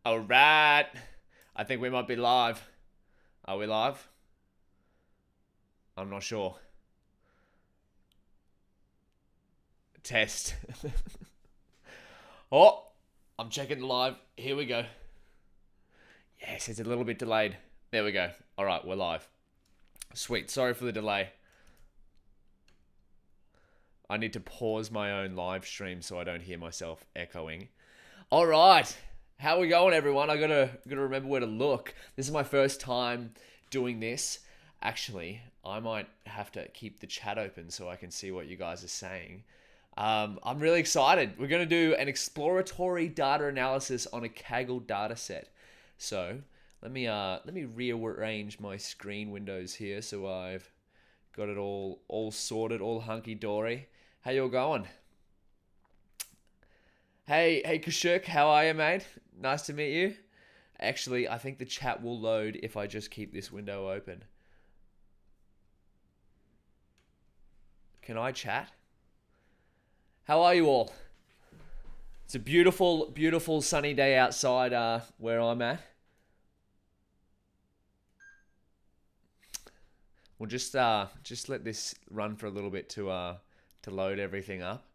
All right. I think we might be live. Are we live? I'm not sure. Test. Oh, I'm checking live. Here we go. Yes, it's a little bit delayed. There we go. All right, we're live. Sweet. Sorry for the delay. I need to pause my own live stream so I don't hear myself echoing. All right. How we going, everyone? I gotta remember where to look. This is my first time doing this. Actually, I might have to keep the chat open so I can see what you guys are saying. I'm really excited. We're gonna do an exploratory data analysis on a Kaggle dataset. So let me rearrange my screen windows here so I've got it all sorted, all hunky dory. How you all going? Hey Kashuk, how are you, mate? Nice to meet you. Actually, I think the chat will load if I just keep this window open. Can I chat? How are you all? It's a beautiful, beautiful sunny day outside where I'm at. We'll just let this run for a little bit to load everything up.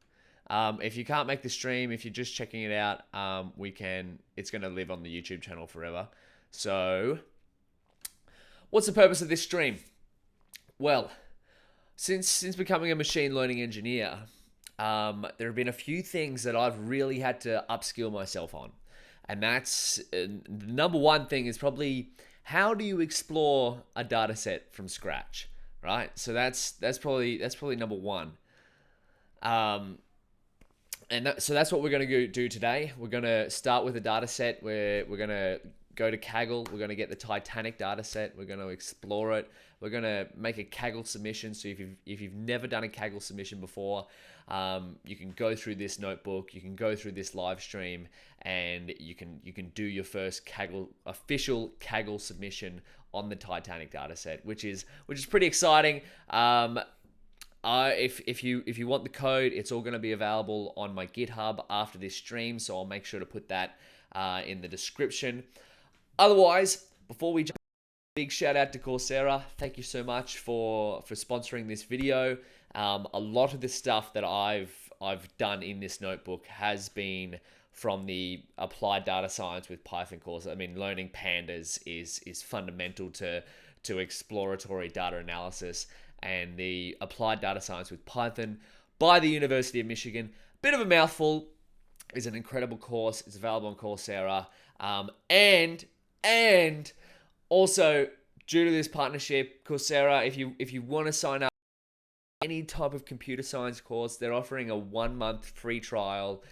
If you can't make the stream, if you're just checking it out, it's going to live on the YouTube channel forever. So, what's the purpose of this stream? Well, since becoming a machine learning engineer, there have been a few things that I've really had to upskill myself on. And that's, the number one thing is probably, how do you explore a data set from scratch, right? So that's probably number one. So that's what we're going to do today. We're going to start with a data set where we're going to go to Kaggle. We're going to get the Titanic data set. We're going to explore it. We're going to make a Kaggle submission. So if you've never done a Kaggle submission before, you can go through this notebook. You can go through this live stream, and you can do your first official Kaggle submission on the Titanic data set, which is pretty exciting. If you want the code, it's all going to be available on my GitHub after this stream, so I'll make sure to put that in the description. Otherwise, before we jump, big shout out to Coursera. Thank you so much for sponsoring this video. A lot of the stuff that I've done in this notebook has been from the applied data science with Python course. I mean, learning pandas is fundamental to exploratory data analysis. And the applied data science with Python by the University of Michigan. Bit of a mouthful. Is an incredible course. It's available on Coursera. And also, due to this partnership, Coursera, if you want to sign up for any type of computer science course, they're offering a 1-month free trial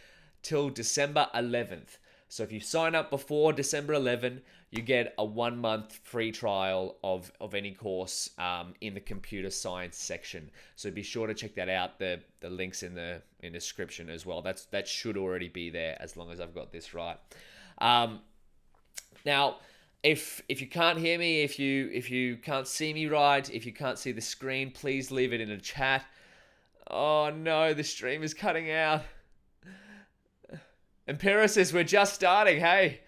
till December 11th. So if you sign up before December 11, you get a 1-month free trial of any course in the computer science section. So be sure to check that out. The link's in the description as well. That should already be there as long as I've got this right. Now, if you can't hear me, if you can't see me right, if you can't see the screen, please leave it in a chat. Oh no, the stream is cutting out. Empiricist, we're just starting. Hey,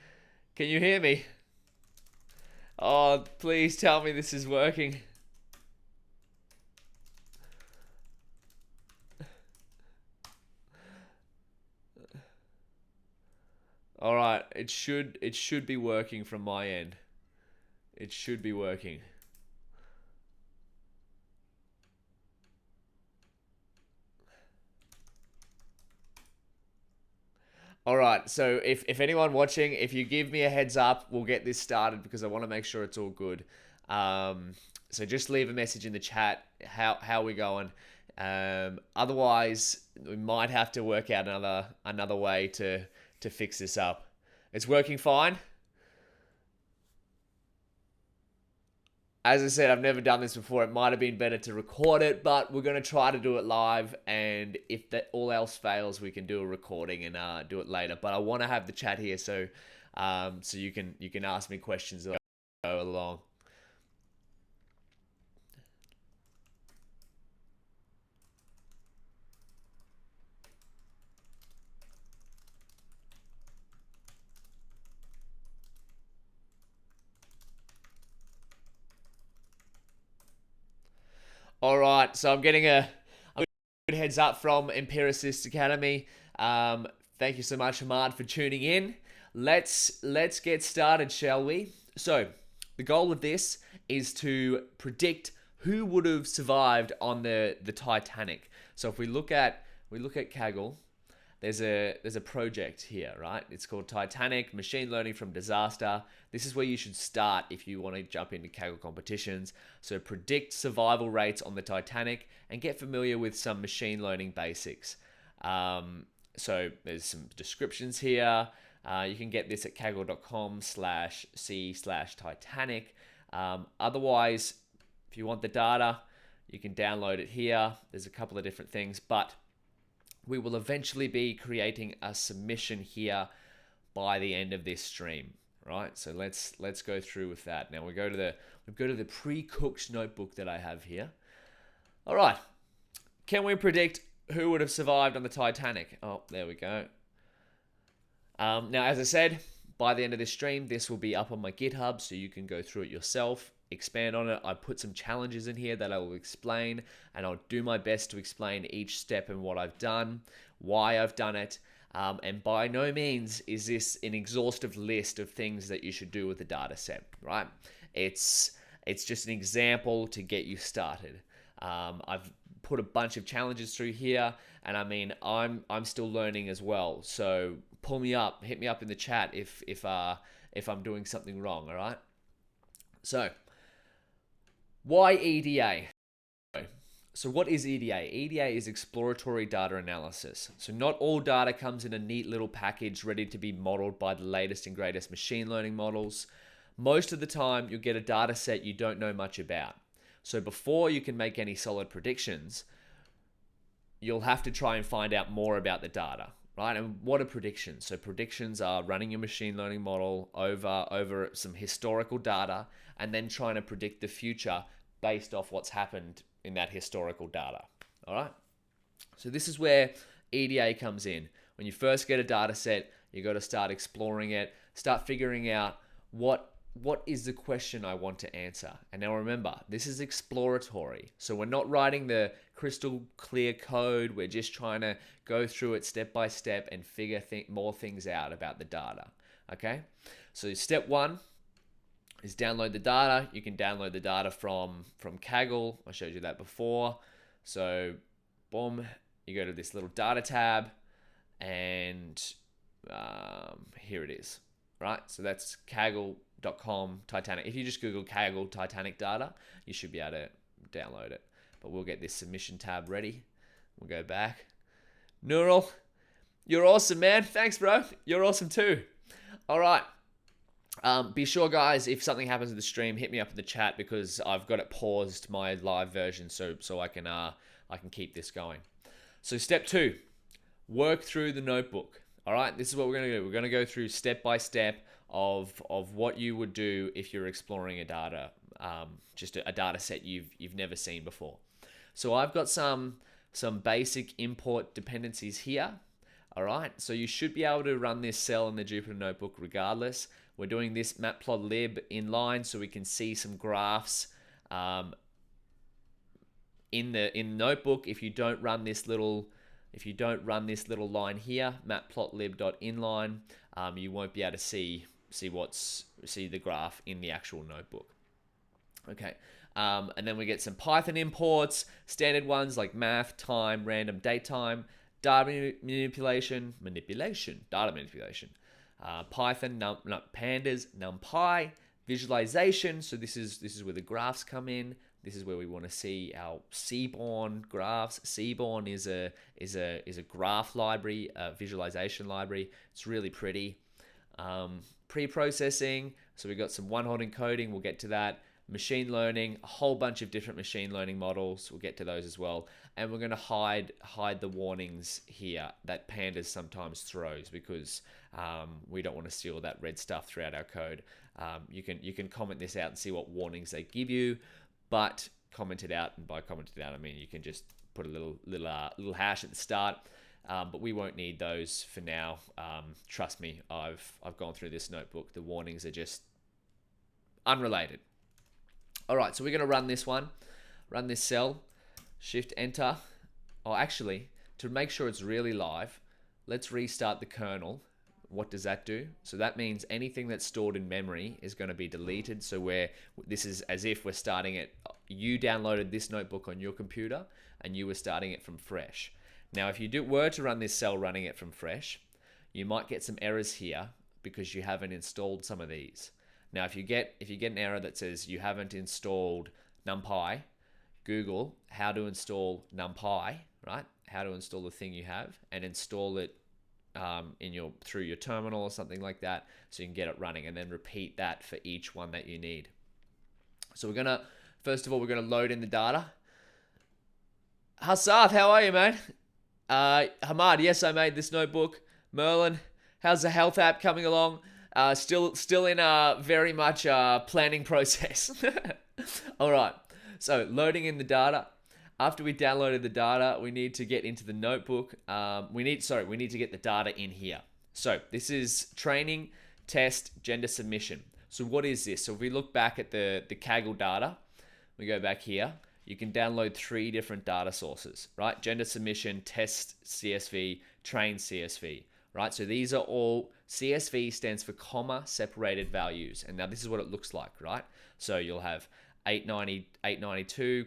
can you hear me? Oh, please tell me this is working. All right, it should be working from my end. It should be working. All right, so if anyone watching, if you give me a heads up, we'll get this started because I want to make sure it's all good. So just leave a message in the chat. How we going? Otherwise, we might have to work out another way to fix this up. It's working fine. As I said, I've never done this before. It might have been better to record it, but we're going to try to do it live. And if that all else fails, we can do a recording and do it later. But I want to have the chat here so you can ask me questions as I go along. right, so I'm getting a good heads up from Empiricist Academy. Thank you so much, Hamad, for tuning in. Let's get started, shall we? So the goal of this is to predict who would have survived on the Titanic. So if we look at Kaggle, there's a project here, right? It's called Titanic, Machine Learning from Disaster. This is where you should start if you want to jump into Kaggle competitions. So predict survival rates on the Titanic and get familiar with some machine learning basics. So there's some descriptions here. You can get this at kaggle.com/c/Titanic. Otherwise, if you want the data, you can download it here. There's a couple of different things, but we will eventually be creating a submission here by the end of this stream, right? So let's go through with that. Now we go to the pre-cooked notebook that I have here. All right, can we predict who would have survived on the Titanic? Oh, there we go. Now, as I said, by the end of this stream, this will be up on my GitHub, so you can go through it yourself, expand on it. I put some challenges in here that I will explain, and I'll do my best to explain each step and what I've done, why I've done it, and by no means is this an exhaustive list of things that you should do with the data set, right? It's just an example to get you started. I've put a bunch of challenges through here, and I mean, I'm still learning as well, so pull me up, hit me up in the chat if I'm doing something wrong, all right? So why EDA? So what is EDA? EDA is exploratory data analysis. So not all data comes in a neat little package ready to be modeled by the latest and greatest machine learning models. Most of the time, you'll get a data set you don't know much about. So before you can make any solid predictions, you'll have to try and find out more about the data, right? And what are predictions? So predictions are running your machine learning model over some historical data and then trying to predict the future based off what's happened in that historical data, all right? So this is where EDA comes in. When you first get a data set, you got to start exploring it, start figuring out what is the question I want to answer. And now remember, this is exploratory. So we're not writing the crystal clear code. We're just trying to go through it step by step and figure more things out about the data, okay? So step one is download the data. You can download the data from Kaggle. I showed you that before. So boom, you go to this little data tab and here it is, right? So that's Kaggle.com Titanic. If you just Google Kaggle Titanic data, you should be able to download it. But we'll get this submission tab ready. We'll go back. Neural, you're awesome, man. Thanks, bro. You're awesome too. All right. Be sure, guys, if something happens with the stream, hit me up in the chat because I've got it paused, my live version, so I can keep this going. So step two, work through the notebook. All right, this is what we're going to do. We're going to go through step by step of what you would do if you're exploring a data, just a data set you've never seen before. So I've got some basic import dependencies here. All right, so you should be able to run this cell in the Jupyter Notebook regardless. We're doing this matplotlib inline so we can see some graphs in the notebook. If you don't run this little line here, matplotlib.inline, you won't be able to see the graph in the actual notebook. Okay, and then we get some Python imports, standard ones like math, time, random, datetime, data manipulation, Python, pandas, NumPy, visualization. So this is where the graphs come in. This is where we want to see our Seaborn graphs. Seaborn is a graph library, a visualization library. It's really pretty. Pre-processing. So we've got some one-hot encoding. We'll get to that. Machine learning, a whole bunch of different machine learning models. We'll get to those as well. And we're going to hide the warnings here that pandas sometimes throws because we don't want to see all that red stuff throughout our code. You can comment this out and see what warnings they give you, but comment it out, and by comment it out I mean you can just put a little hash at the start. But we won't need those for now. Trust me, I've gone through this notebook. The warnings are just unrelated. All right, so we're going to run this cell. Shift enter. Oh, actually, to make sure it's really live, let's restart the kernel. What does that do? So that means anything that's stored in memory is going to be deleted. So this is as if we're starting it. You downloaded this notebook on your computer and you were starting it from fresh. Now, if you were to run this cell running it from fresh, you might get some errors here because you haven't installed some of these. Now, if you get an error that says you haven't installed NumPy, Google how to install NumPy, right? How to install the thing you have and install it through your terminal or something like that, so you can get it running, and then repeat that for each one that you need. So first of all, we're gonna load in the data. Hassaf, how are you, man? Hamad, yes, I made this notebook. Merlin, how's the health app coming along? Still in a very much planning process. All right, so loading in the data. After we downloaded the data, we need to get into the notebook. We need to get the data in here. So this is training, test, gender submission. So what is this? So if we look back at the Kaggle data, we go back here, you can download 3 different data sources, right? Gender submission, test CSV, train CSV, right? So these are all, CSV stands for comma separated values. And now this is what it looks like, right? So you'll have 892,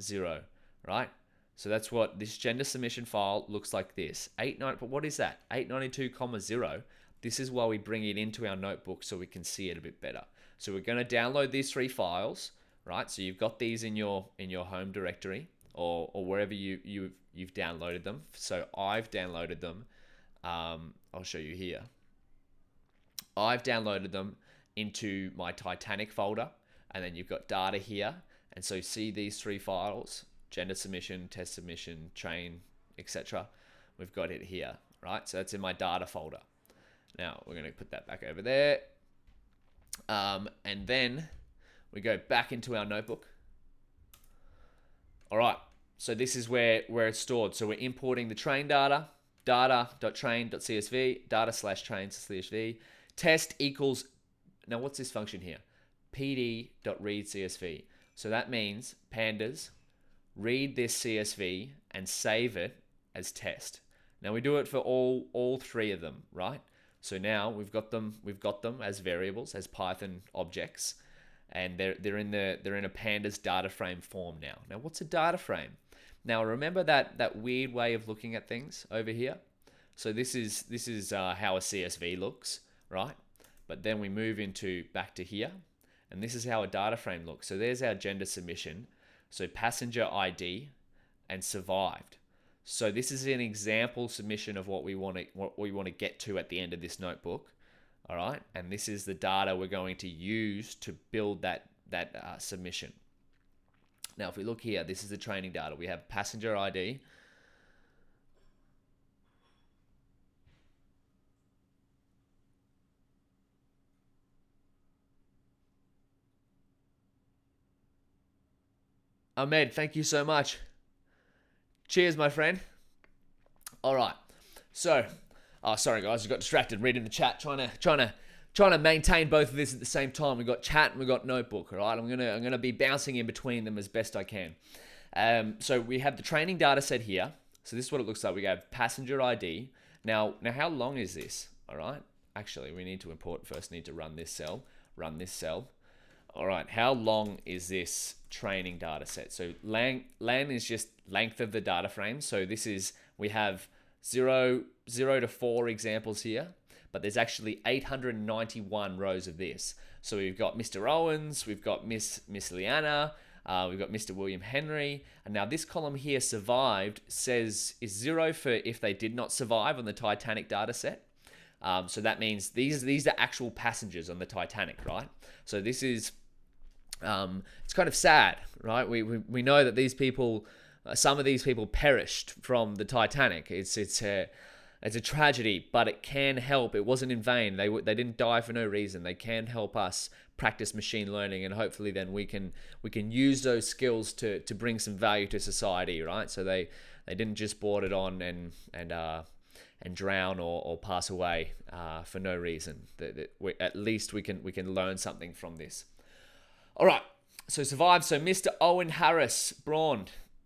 0. Right? So that's what this gender submission file looks like this. But what is that? 892, 0. This is why we bring it into our notebook so we can see it a bit better. So we're going to download these 3 files, right? So you've got these in your home directory or wherever you've downloaded them. So I've downloaded them. I'll show you here. I've downloaded them into my Titanic folder, and then you've got data here. And so see these 3 files. Gender submission, test submission, train, etc. We've got it here, right? So that's in my data folder. Now we're going to put that back over there. And then we go back into our notebook. All right, so this is where it's stored. So we're importing the train data, data.train.csv, data/train.csv, test equals, now what's this function here? pd.readcsv. So that means pandas, read this CSV and save it as test. Now we do it for all 3 of them, right? So now we've got them as variables, as Python objects, and they're in a pandas data frame form now. Now what's a data frame? Now remember that weird way of looking at things over here. So this is how a CSV looks, right? But then we move back to here, and this is how a data frame looks. So there's our gender submission. So passenger ID and survived. So this is an example submission of what we want to get to at the end of this notebook. All right, and this is the data we're going to use to build that submission. Now, if we look here, this is the training data. We have passenger ID. Ahmed, thank you so much. Cheers, my friend. All right. So, sorry guys, I got distracted reading the chat, trying to maintain both of this at the same time. We got chat and we got notebook. All right, I'm gonna be bouncing in between them as best I can. So we have the training data set here. So this is what it looks like. We have passenger ID. Now how long is this? All right. Actually, we need to import first. Need to run this cell. Run this cell. All right, how long is this training data set? So LAN is just length of the data frame. So we have 0 to 4 examples here, but there's actually 891 rows of this. So we've got Mr. Owens, we've got Miss Liana, we've got Mr. William Henry, and now this column here, survived, is 0 for if they did not survive on the Titanic data set. So that means these are actual passengers on the Titanic, right? So this is it's kind of sad, right? We know that these people, some of these people perished from the Titanic. It's a tragedy, but it can help. It wasn't in vain. They didn't die for no reason. They can help us practice machine learning, and hopefully then we can use those skills to bring some value to society, right? So they didn't just board it on and drown or pass away for no reason. At least we can learn something from this. All right, so survived. So Mr. Owen Harris, Braun,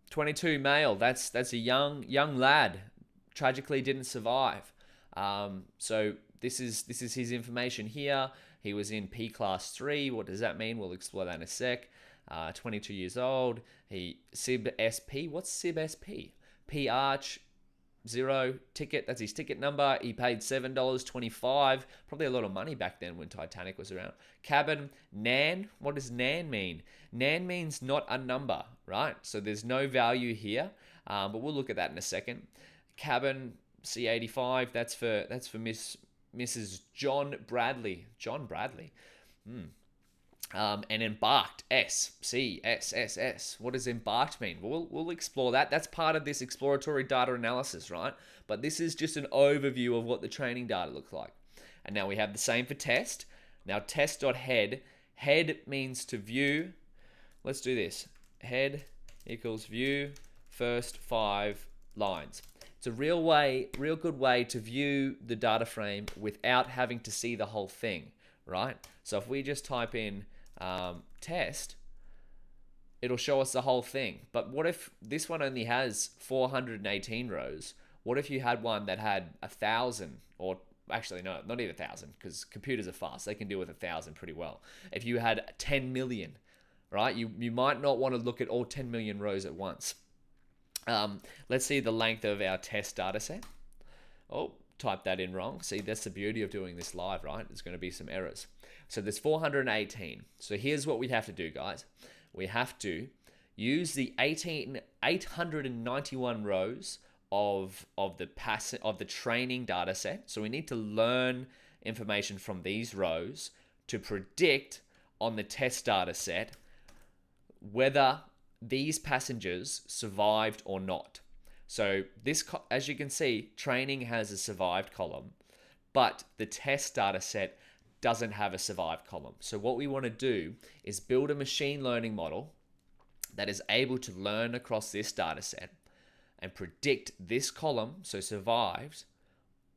22 male. That's a young lad. Tragically didn't survive. So this is his information here. He was in P class 3. What does that mean? We'll explore that in a sec. 22 years old. He SIB SP. What's SIB SP? P Arch 0 ticket. That's his ticket number. He paid $7.25. Probably a lot of money back then when Titanic was around. Cabin Nan. What does Nan mean? Nan means not a number, right? So there's no value here, but we'll look at that in a second. Cabin C85. That's for Mrs. John Bradley. John Bradley. And embarked, S. What does embarked mean? We'll explore that. That's part of this exploratory data analysis, right? But this is just an overview of what the training data looks like. And now we have the same for test. Now test.head. Head means to view. Let's do this. Head equals view first 5 lines. It's a real good way to view the data frame without having to see the whole thing, right? So if we just type in test, it'll show us the whole thing. But what if this one only has 418 rows? What if you had one that had 1,000, or actually no, not even 1,000, because computers are fast. They can deal with 1,000 pretty well. If you had 10 million, right? You might not want to look at all 10 million rows at once. Let's see the length of our test data set. Oh, type that in wrong. See, that's the beauty of doing this live, right? There's going to be some errors. So there's 418. So here's what we have to do, guys. We have to use the 891 rows of the training data set. So we need to learn information from these rows to predict on the test data set whether these passengers survived or not. So this, as you can see, training has a survived column, but the test data set doesn't have a survived column. So what we want to do is build a machine learning model that is able to learn across this data set and predict this column, so survived,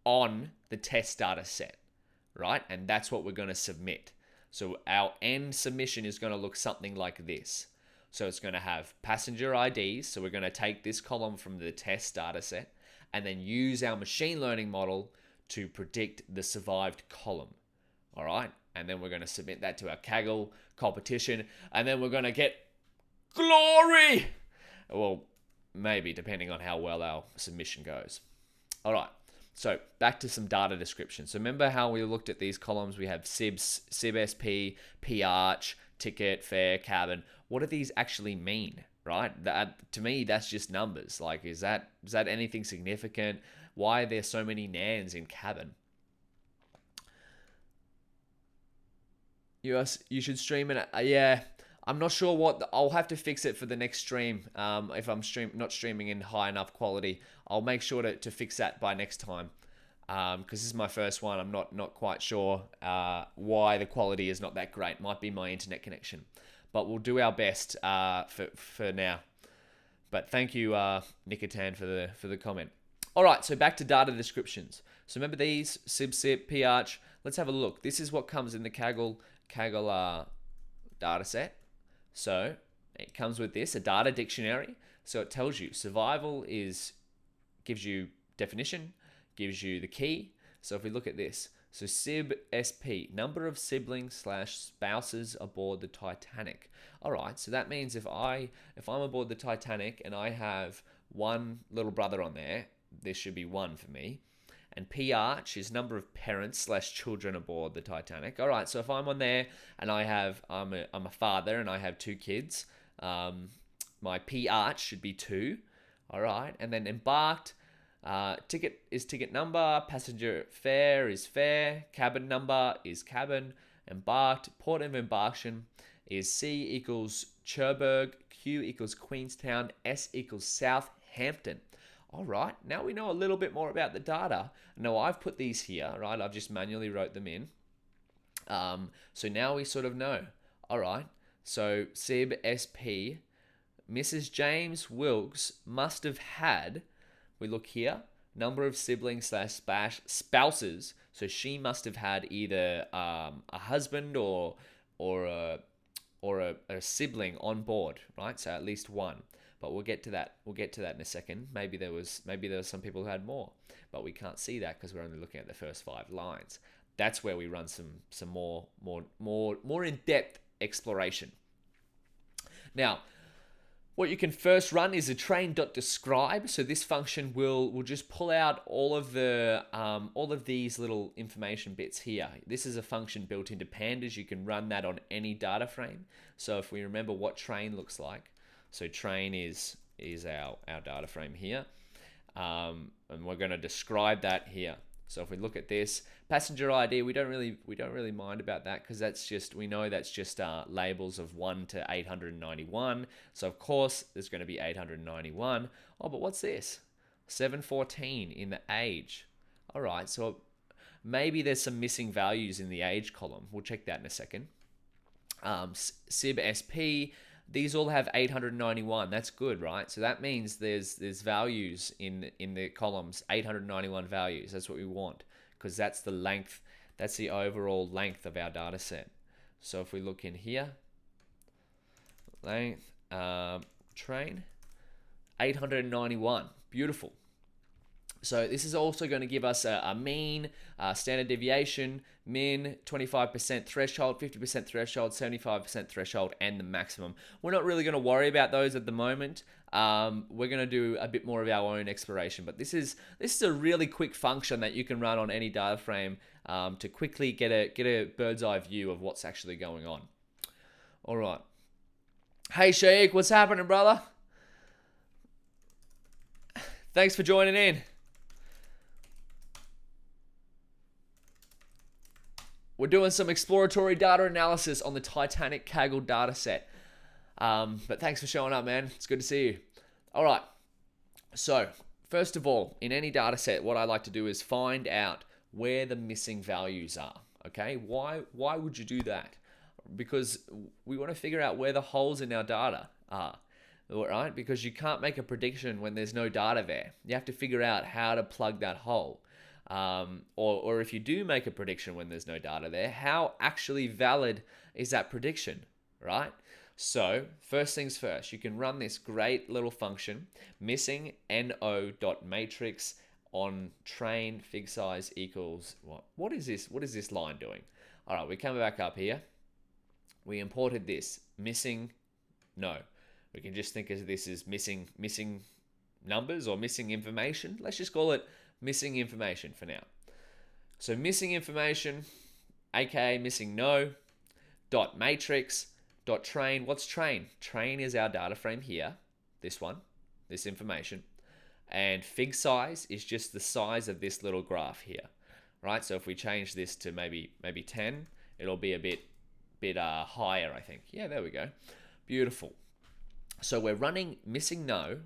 on the test data set, right? And that's what we're going to submit. So our end submission is going to look something like this. So it's going to have passenger IDs. So we're going to take this column from the test data set and then use our machine learning model to predict the survived column. All right. And then we're going to submit that to our Kaggle competition. And then we're going to get glory. Well, maybe depending on how well our submission goes. All right. So back to some data description. So remember how we looked at these columns? We have SIB SP, P Arch, ticket, fare, cabin. What do these actually mean, right? That, to me, that's just numbers. Like, is that anything significant? Why are there so many nans in cabin? You should stream it. Yeah, I'm not sure what. I'll have to fix it for the next stream. If I'm not streaming in high enough quality, I'll make sure to fix that by next time. Because this is my first one. I'm not quite sure why the quality is not that great. Might be my internet connection, but we'll do our best for now. But thank you, Nikatan, for the comment. All right, so back to data descriptions. So remember these SIB, P Arch. Let's have a look. This is what comes in the Kaggle data set. So it comes with this, a data dictionary. So it tells you survival gives you definition, gives you the key. So if we look at this, so SIB SP, number of siblings / spouses aboard the Titanic. All right, so that means if I'm aboard the Titanic and I have one little brother on there, this should be 1 for me. And P Arch is number of parents / children aboard the Titanic. All right, so if I'm on there and I'm a father and I have 2 kids, my P Arch should be 2. All right, and then embarked, ticket is ticket number, passenger fare is fare, cabin number is cabin, embarked, port of embarkation is C equals Cherbourg, Q equals Queenstown, S equals Southampton. All right, now we know a little bit more about the data. Now I've put these here, right? I've just manually wrote them in. So now we sort of know. All right, so SIB SP, Mrs. James Wilkes must have had, we look here, number of siblings / spouses. So she must have had either a husband or a sibling on board, right? So at least 1. but we'll get to that. We'll get to that in a second. Maybe there was some people who had more, but we can't see that because we're only looking at the first 5 lines. That's where we run some more in-depth exploration. Now, what you can first run is a train.describe. So this function will just pull out all of these little information bits here. This is a function built into pandas. You can run that on any data frame. So if we remember what train looks like, so train is our data frame here, and we're going to describe that here. So if we look at this passenger ID, we don't really mind about that because we know that's just labels of 1 to 891. So of course there's going to be 891. Oh, but what's this? 714 in the age. All right, so maybe there's some missing values in the age column. We'll check that in a second. SIB SP. These all have 891. That's good, right? So that means there's values in the columns, 891 values. That's what we want because that's the length. That's the overall length of our data set. So if we look in here, length, train, 891. Beautiful. So this is also going to give us a mean, standard deviation, min, 25% threshold, 50% threshold, 75% threshold, and the maximum. We're not really going to worry about those at the moment. We're going to do a bit more of our own exploration, but this is a really quick function that you can run on any data frame to quickly get a bird's eye view of what's actually going on. All right. Hey Sheikh, what's happening, brother? Thanks for joining in. We're doing some exploratory data analysis on the Titanic Kaggle dataset. But thanks for showing up, man. It's good to see you. All right. So, first of all, in any dataset, what I like to do is find out where the missing values are. Okay? Why would you do that? Because we want to figure out where the holes in our data are. All right? Because you can't make a prediction when there's no data there. You have to figure out how to plug that hole. Or if you do make a prediction when there's no data there, how actually valid is that prediction, right? So first things first, you can run this great little function, missing no.matrix on train fig size equals what? What is this? What is this line doing? All right, we come back up here. We imported this missing no. We can just think of this as missing numbers or missing information. Let's just call it missing information for now. So missing information, aka missing no, dot matrix, dot train. What's train? Train is our data frame here, this one, this information. And fig size is just the size of this little graph here, right? So if we change this to maybe 10, it'll be a bit higher, I think. Yeah, there we go. Beautiful. So we're running missing no,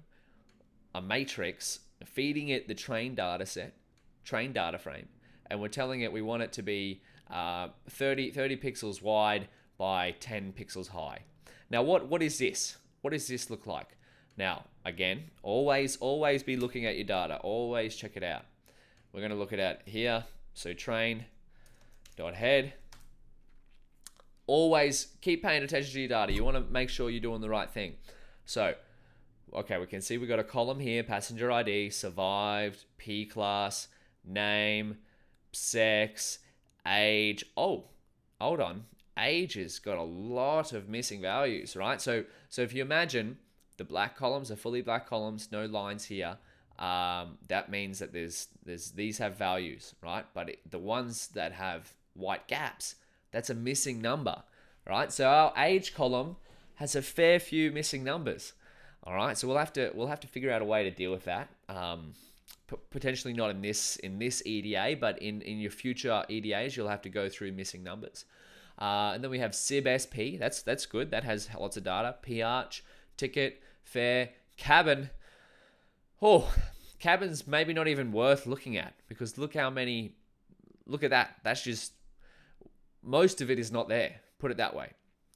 a matrix, feeding it the train data set, train data frame, and we're telling it we want it to be 30 pixels wide by 10 pixels high. Now, what is this? What does this look like? Now, again, always be looking at your data. Always check it out. We're going to look at it here. So train dot head. Always keep paying attention to your data. You want to make sure you're doing the right thing. So, okay, we can see we got a column here, passenger ID, survived, P class, name, sex, age. Oh, hold on. Age has got a lot of missing values, right? So if you imagine the black columns are fully black columns, no lines here. That means that these have values, right? But the ones that have white gaps, that's a missing number, right? So our age column has a fair few missing numbers. All right, so we'll have to figure out a way to deal with that. Potentially not in this EDA, but in your future EDAs, you'll have to go through missing numbers. And then we have SIB SP. That's good. That has lots of data. PArch, ticket, fare, cabin. Oh, cabin's maybe not even worth looking at because look how many. Look at that. That's just most of it is not there. Put it that way.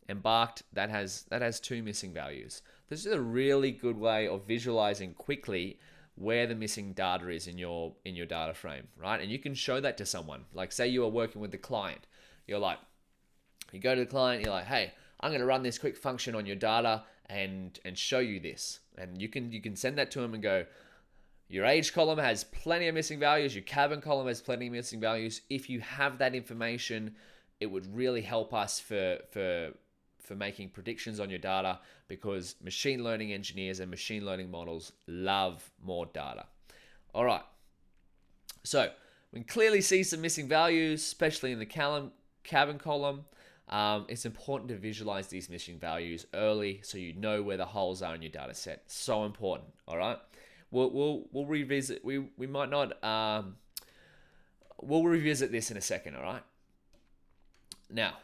Embarked. That has 2 missing values. This is a really good way of visualizing quickly where the missing data is in your data frame, right? And you can show that to someone. Like say you are working with the client. You go to the client, you're like, hey, I'm going to run this quick function on your data and show you this. And you can send that to them and go, your age column has plenty of missing values, your cabin column has plenty of missing values. If you have that information, it would really help us for making predictions on your data, because machine learning engineers and machine learning models love more data. All right. So we can clearly see some missing values, especially in the cabin column. It's important to visualize these missing values early so you know where the holes are in your data set. So important. All right. We'll revisit. We might not. We'll revisit this in a second. All right. Now,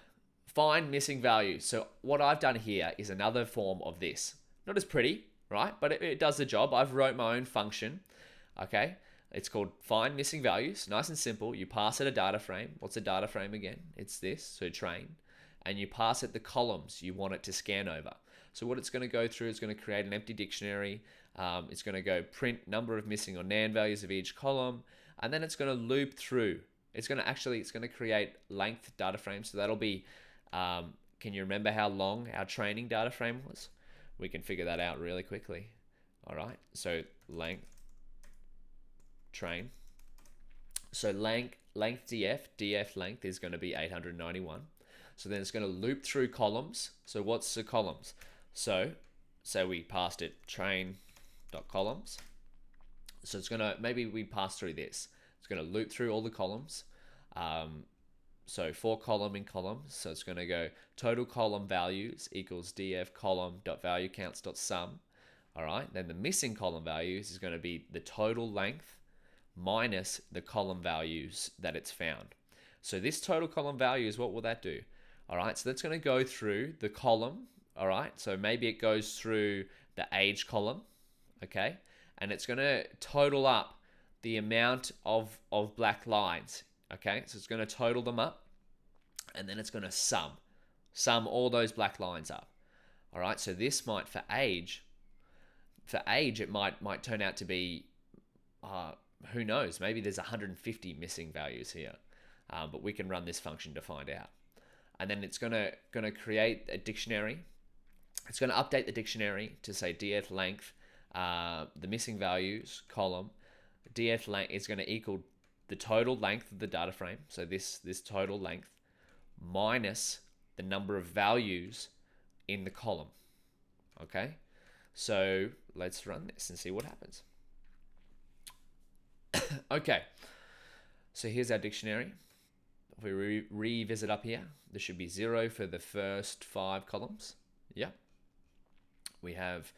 find missing values. So what I've done here is another form of this. Not as pretty, right? But it does the job. I've wrote my own function. Okay. It's called find missing values. Nice and simple. You pass it a data frame. What's a data frame again? It's this. So train. And you pass it the columns you want it to scan over. So what it's going to go through is going to create an empty dictionary. It's going to go print number of missing or NaN values of each column. And then it's going to loop through. It's going to create length data frames. So that'll be, can you remember how long our training data frame was? We can figure that out really quickly. All right. So length train. So length df length is going to be 891. So then it's going to loop through columns. So what's the columns? So we passed it train.columns. So it's going to, maybe we pass through this. It's going to loop through all the columns. So for column in columns. So it's going to go total column values equals df column.valueCounts.sum. All right. Then the missing column values is going to be the total length minus the column values that it's found. So this total column values, what will that do? All right, so that's going to go through the column. All right, so maybe it goes through the age column, okay? And it's going to total up the amount of black lines, okay? So it's going to total them up, and then it's going to sum all those black lines up. All right, so this might, for age, it might turn out to be, who knows, maybe there's 150 missing values here, but we can run this function to find out. And then it's gonna create a dictionary. It's gonna update the dictionary to say df length, the missing values column, df length is gonna equal the total length of the data frame. So this total length minus the number of values in the column. Okay, so let's run this and see what happens. Okay, so here's our dictionary. If we revisit up here, there should be 0 for the first 5 columns. Yep. We have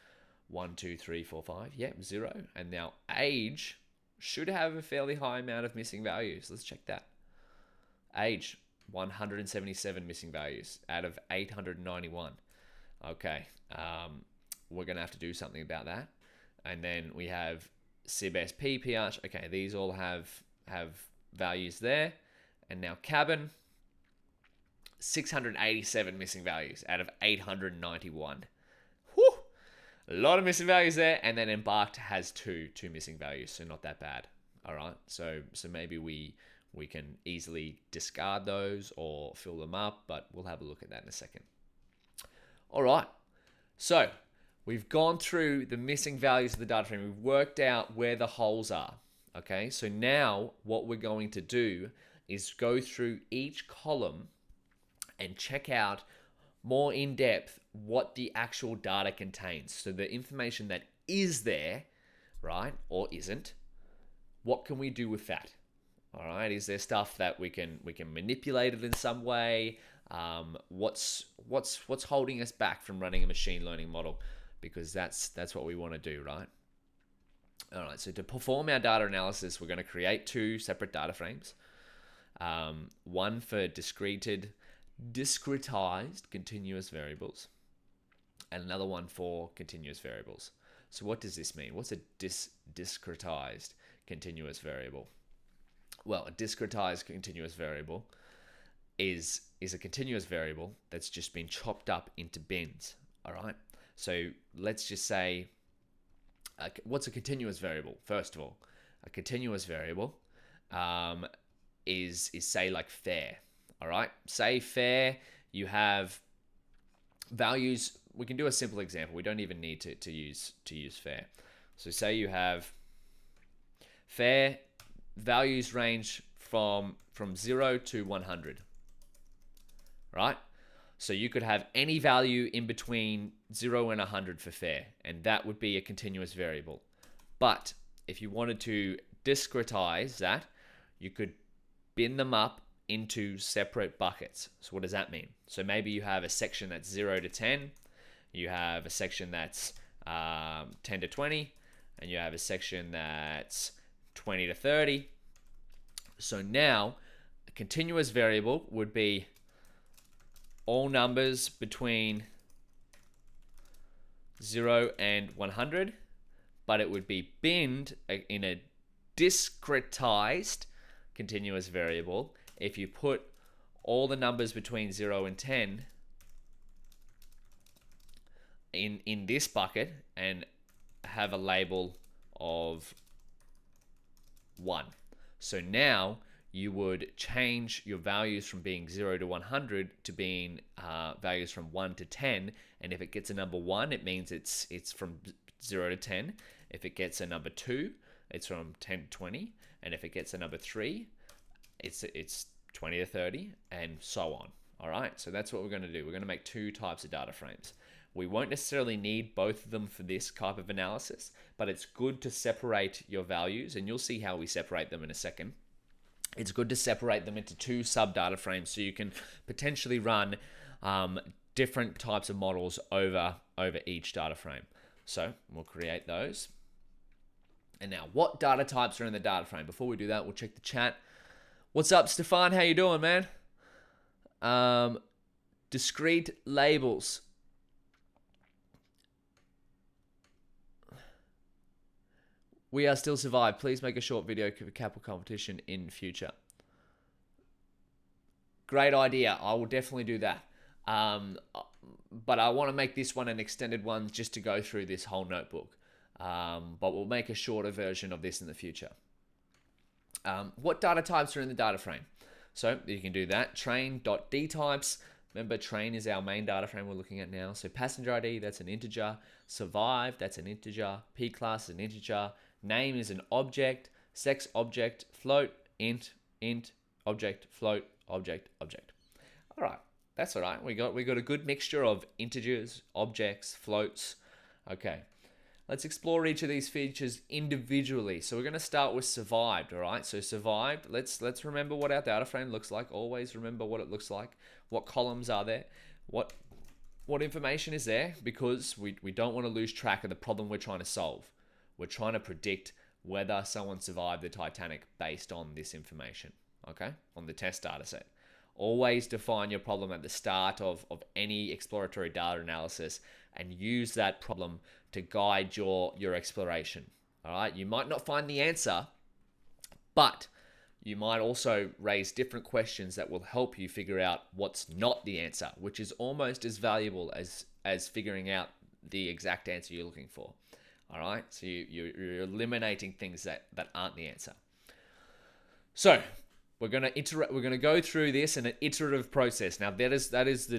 1, 2, 3, 4, 5. Yep, 0. And now age should have a fairly high amount of missing values. Let's check that. Age, 177 missing values out of 891. Okay, we're going to have to do something about that. And then we have SIB-SP, PH. Okay, these all have values there. And now cabin, 687 missing values out of 891. Whew! A lot of missing values there. And then Embarked has two missing values, so not that bad. All right, so maybe we can easily discard those or fill them up, but we'll have a look at that in a second. All right, so we've gone through the missing values of the data frame. We've worked out where the holes are. Okay, so now what we're going to do is go through each column and check out more in depth what the actual data contains. So the information that is there, right, or isn't, what can we do with that? All right, is there stuff that we can manipulate it in some way? What's holding us back from running a machine learning model? Because that's what we want to do, right? All right, so to perform our data analysis, we're going to create 2 separate data frames. One for discretized continuous variables, and another one for continuous variables. So what does this mean? What's a discretized continuous variable? Well, a discretized continuous variable is a continuous variable that's just been chopped up into bins. All right. So let's just say, what's a continuous variable? First of all, a continuous variable is say like fare. All right. Say fare, you have values we can do a simple example. We don't even need to use fair. So say you have fair values range from 0 to 100, right? So you could have any value in between 0 and 100 for fair, and that would be a continuous variable. But if you wanted to discretize that, you could bin them up into separate buckets. So what does that mean? So maybe you have a section that's 0 to 10, you have a section that's 10 to 20, and you have a section that's 20 to 30. So now a continuous variable would be all numbers between 0 and 100, but it would be binned in a discretized continuous variable if you put all the numbers between 0 and 10 in this bucket and have a label of 1. So now you would change your values from being 0 to 100 to being values from 1 to 10. And if it gets a number 1, it means it's from 0 to 10. If it gets a number 2, it's from 10 to 20. And if it gets a number 3, it's 20 to 30, and so on. All right, so that's what we're going to do. We're going to make 2 types of data frames. We won't necessarily need both of them for this type of analysis, but it's good to separate your values, and you'll see how we separate them in a second. It's good to separate them into 2 sub-data frames so you can potentially run different types of models over each data frame. So we'll create those. And now, what data types are in the data frame? Before we do that, we'll check the chat. What's up, Stefan? How you doing, man? Discrete labels. We are still survived. Please make a short video for kappa competition in future. Great idea. I will definitely do that. But I want to make this one an extended one just to go through this whole notebook. But we'll make a shorter version of this in the future. What data types are in the data frame? So you can do that. Train.dtypes. Remember, train is our main data frame we're looking at now. So passenger ID, that's an integer. Survive, that's an integer. P class is an integer. Name is an object. Sex, object. Float, int, object, float, object. All right, that's all right. We got a good mixture of integers, objects, floats. Okay. Let's explore each of these features individually. So we're going to start with survived, all right? So survived, let's remember what our data frame looks like. Always remember what it looks like. What columns are there? What information is there? Because we don't want to lose track of the problem we're trying to solve. We're trying to predict whether someone survived the Titanic based on this information, okay? On the test data set. Always define your problem at the start of any exploratory data analysis and use that problem to guide your exploration. All right, you might not find the answer, but you might also raise different questions that will help you figure out what's not the answer, which is almost as valuable as figuring out the exact answer you're looking for. All right, so you're eliminating things that aren't the answer. So we're gonna go through this in an iterative process. Now that is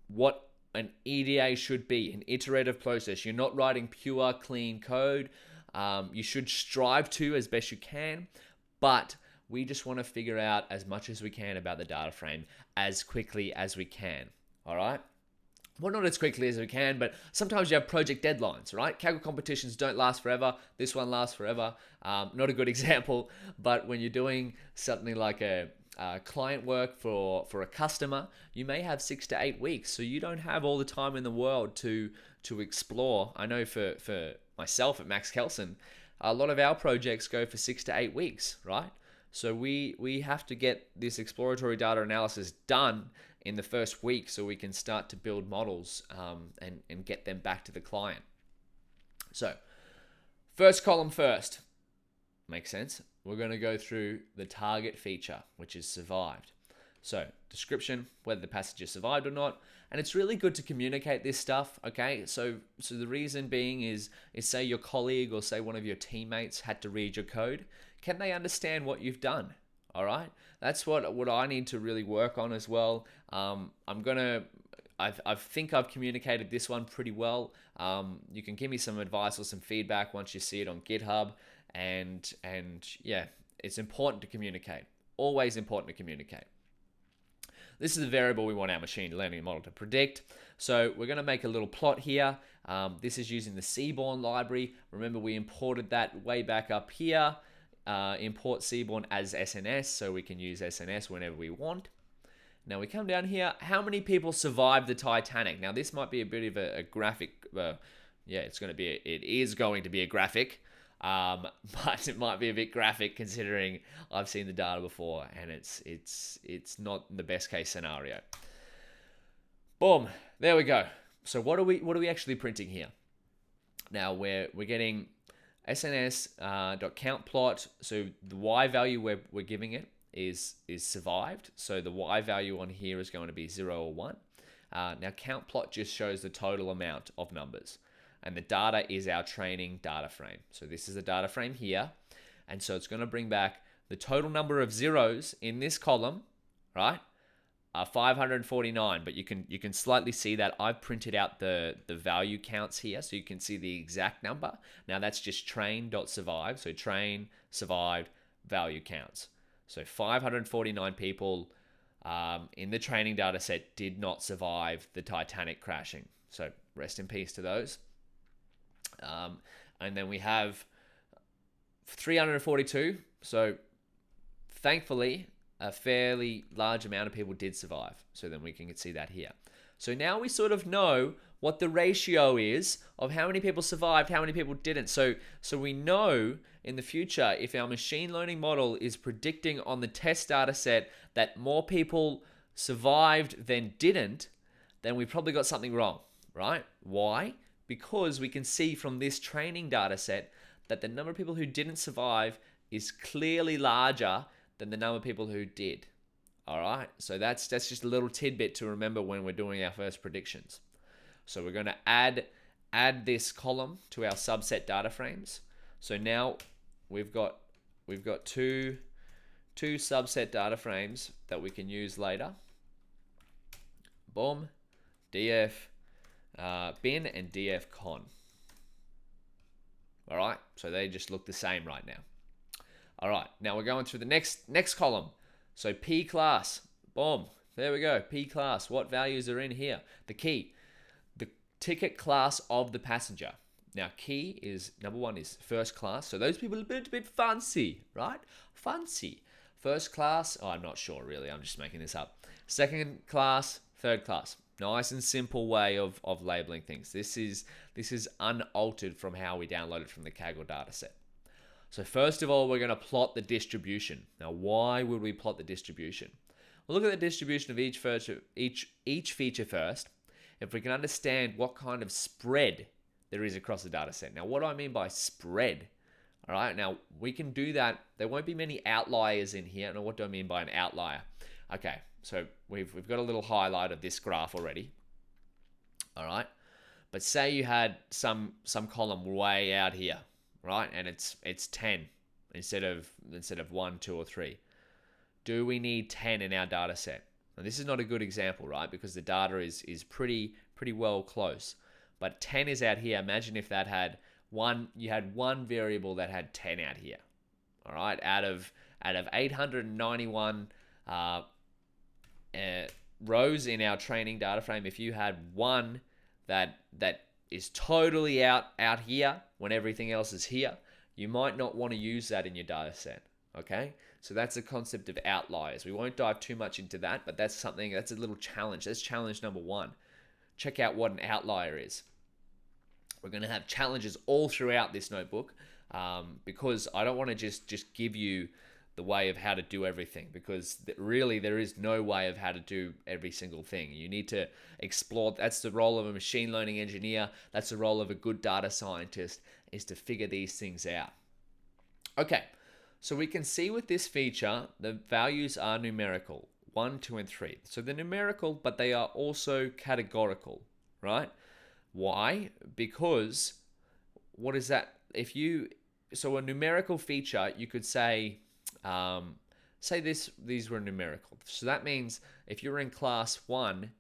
what an EDA should be, an iterative process. You're not writing pure, clean code. You should strive to as best you can, but we just want to figure out as much as we can about the data frame as quickly as we can, all right? Well, not as quickly as we can, but sometimes you have project deadlines, right? Kaggle competitions don't last forever. This one lasts forever. Not a good example, but when you're doing something like a client work for a customer, you may have 6 to 8 weeks, so you don't have all the time in the world to explore. I know for myself at Max Kelson, a lot of our projects go for 6 to 8 weeks, right? So we have to get this exploratory data analysis done in the first week so we can start to build models and get them back to the client. So first column first. Makes sense? We're going to go through the target feature, which is survived. So description, whether the passenger survived or not. And it's really good to communicate this stuff, okay? So the reason being is say your colleague or say one of your teammates had to read your code. Can they understand what you've done? All right, that's what I need to really work on as well. I'm gonna I think I've communicated this one pretty well. You can give me some advice or some feedback once you see it on GitHub, and yeah, it's important to communicate. Always important to communicate. This is the variable we want our machine learning model to predict. So we're going to make a little plot here. This is using the Seaborn library. Remember, we imported that way back up here. Import Seaborn as SNS, so we can use SNS whenever we want. Now we come down here. How many people survived the Titanic? Now this might be a bit of a graphic. Yeah, it is going to be a graphic. But it might be a bit graphic considering I've seen the data before, and it's not the best case scenario. Boom, there we go. So what are we actually printing here? Now we're getting SNS.countPlot. So the Y value we're giving it is survived. So the Y value on here is going to be 0 or 1. Now countPlot just shows the total amount of numbers. And the data is our training data frame. So this is the data frame here. And so it's going to bring back the total number of zeros in this column, right? 549, but you can slightly see that I've printed out the value counts here, so you can see the exact number. Now that's just train.survive. So train, survived, value counts. So 549 people in the training data set did not survive the Titanic crashing. So rest in peace to those. And then we have 342. So thankfully, a fairly large amount of people did survive. So then we can see that here. So now we sort of know what the ratio is of how many people survived, how many people didn't. So we know in the future, if our machine learning model is predicting on the test data set that more people survived than didn't, then we probably got something wrong, right? Why? Because we can see from this training data set that the number of people who didn't survive is clearly larger than the number of people who did. All right, so that's just a little tidbit to remember when we're doing our first predictions. So we're going to add this column to our subset data frames. So now we've got two subset data frames that we can use later. Boom, df bin and df con. All right, so they just look the same right now. All right, now we're going through the next column. So P class, boom, there we go, P class. What values are in here? The key, the ticket class of the passenger. Now key is, number one is first class. So those people are a bit fancy, right? Fancy. First class, oh, I'm not sure really, I'm just making this up. Second class, third class. Nice and simple way of labeling things. This is unaltered from how we downloaded from the Kaggle dataset. So first of all, we're going to plot the distribution. Now, why would we plot the distribution? We'll look at the distribution of each feature first. If we can understand what kind of spread there is across the data set. Now, what do I mean by spread? All right, now we can do that. There won't be many outliers in here. Now, what do I mean by an outlier? Okay, so we've got a little highlight of this graph already. All right, but say you had some column way out here, right? And it's 10 instead of 1, 2, or 3. Do we need 10 in our data set? Now, this is not a good example, right? Because the data is pretty well close. But 10 is out here. Imagine if that had you had one variable that had 10 out here. All right, out of 891 rows in our training data frame, if you had one that is totally out here when everything else is here, you might not want to use that in your data set. Okay, so that's the concept of outliers. We won't dive too much into that, but that's a little challenge. That's challenge number 1. Check out what an outlier is. We're going to have challenges all throughout this notebook because I don't want to just give you the way of how to do everything, because really there is no way of how to do every single thing. You need to explore. That's the role of a machine learning engineer. That's the role of a good data scientist, is to figure these things out. Okay, so we can see with this feature, the values are numerical, 1, 2, and 3. So they're numerical, but they are also categorical, right? Why? Because what is that? So a numerical feature, you could say, these were numerical. So that means if you're in class 1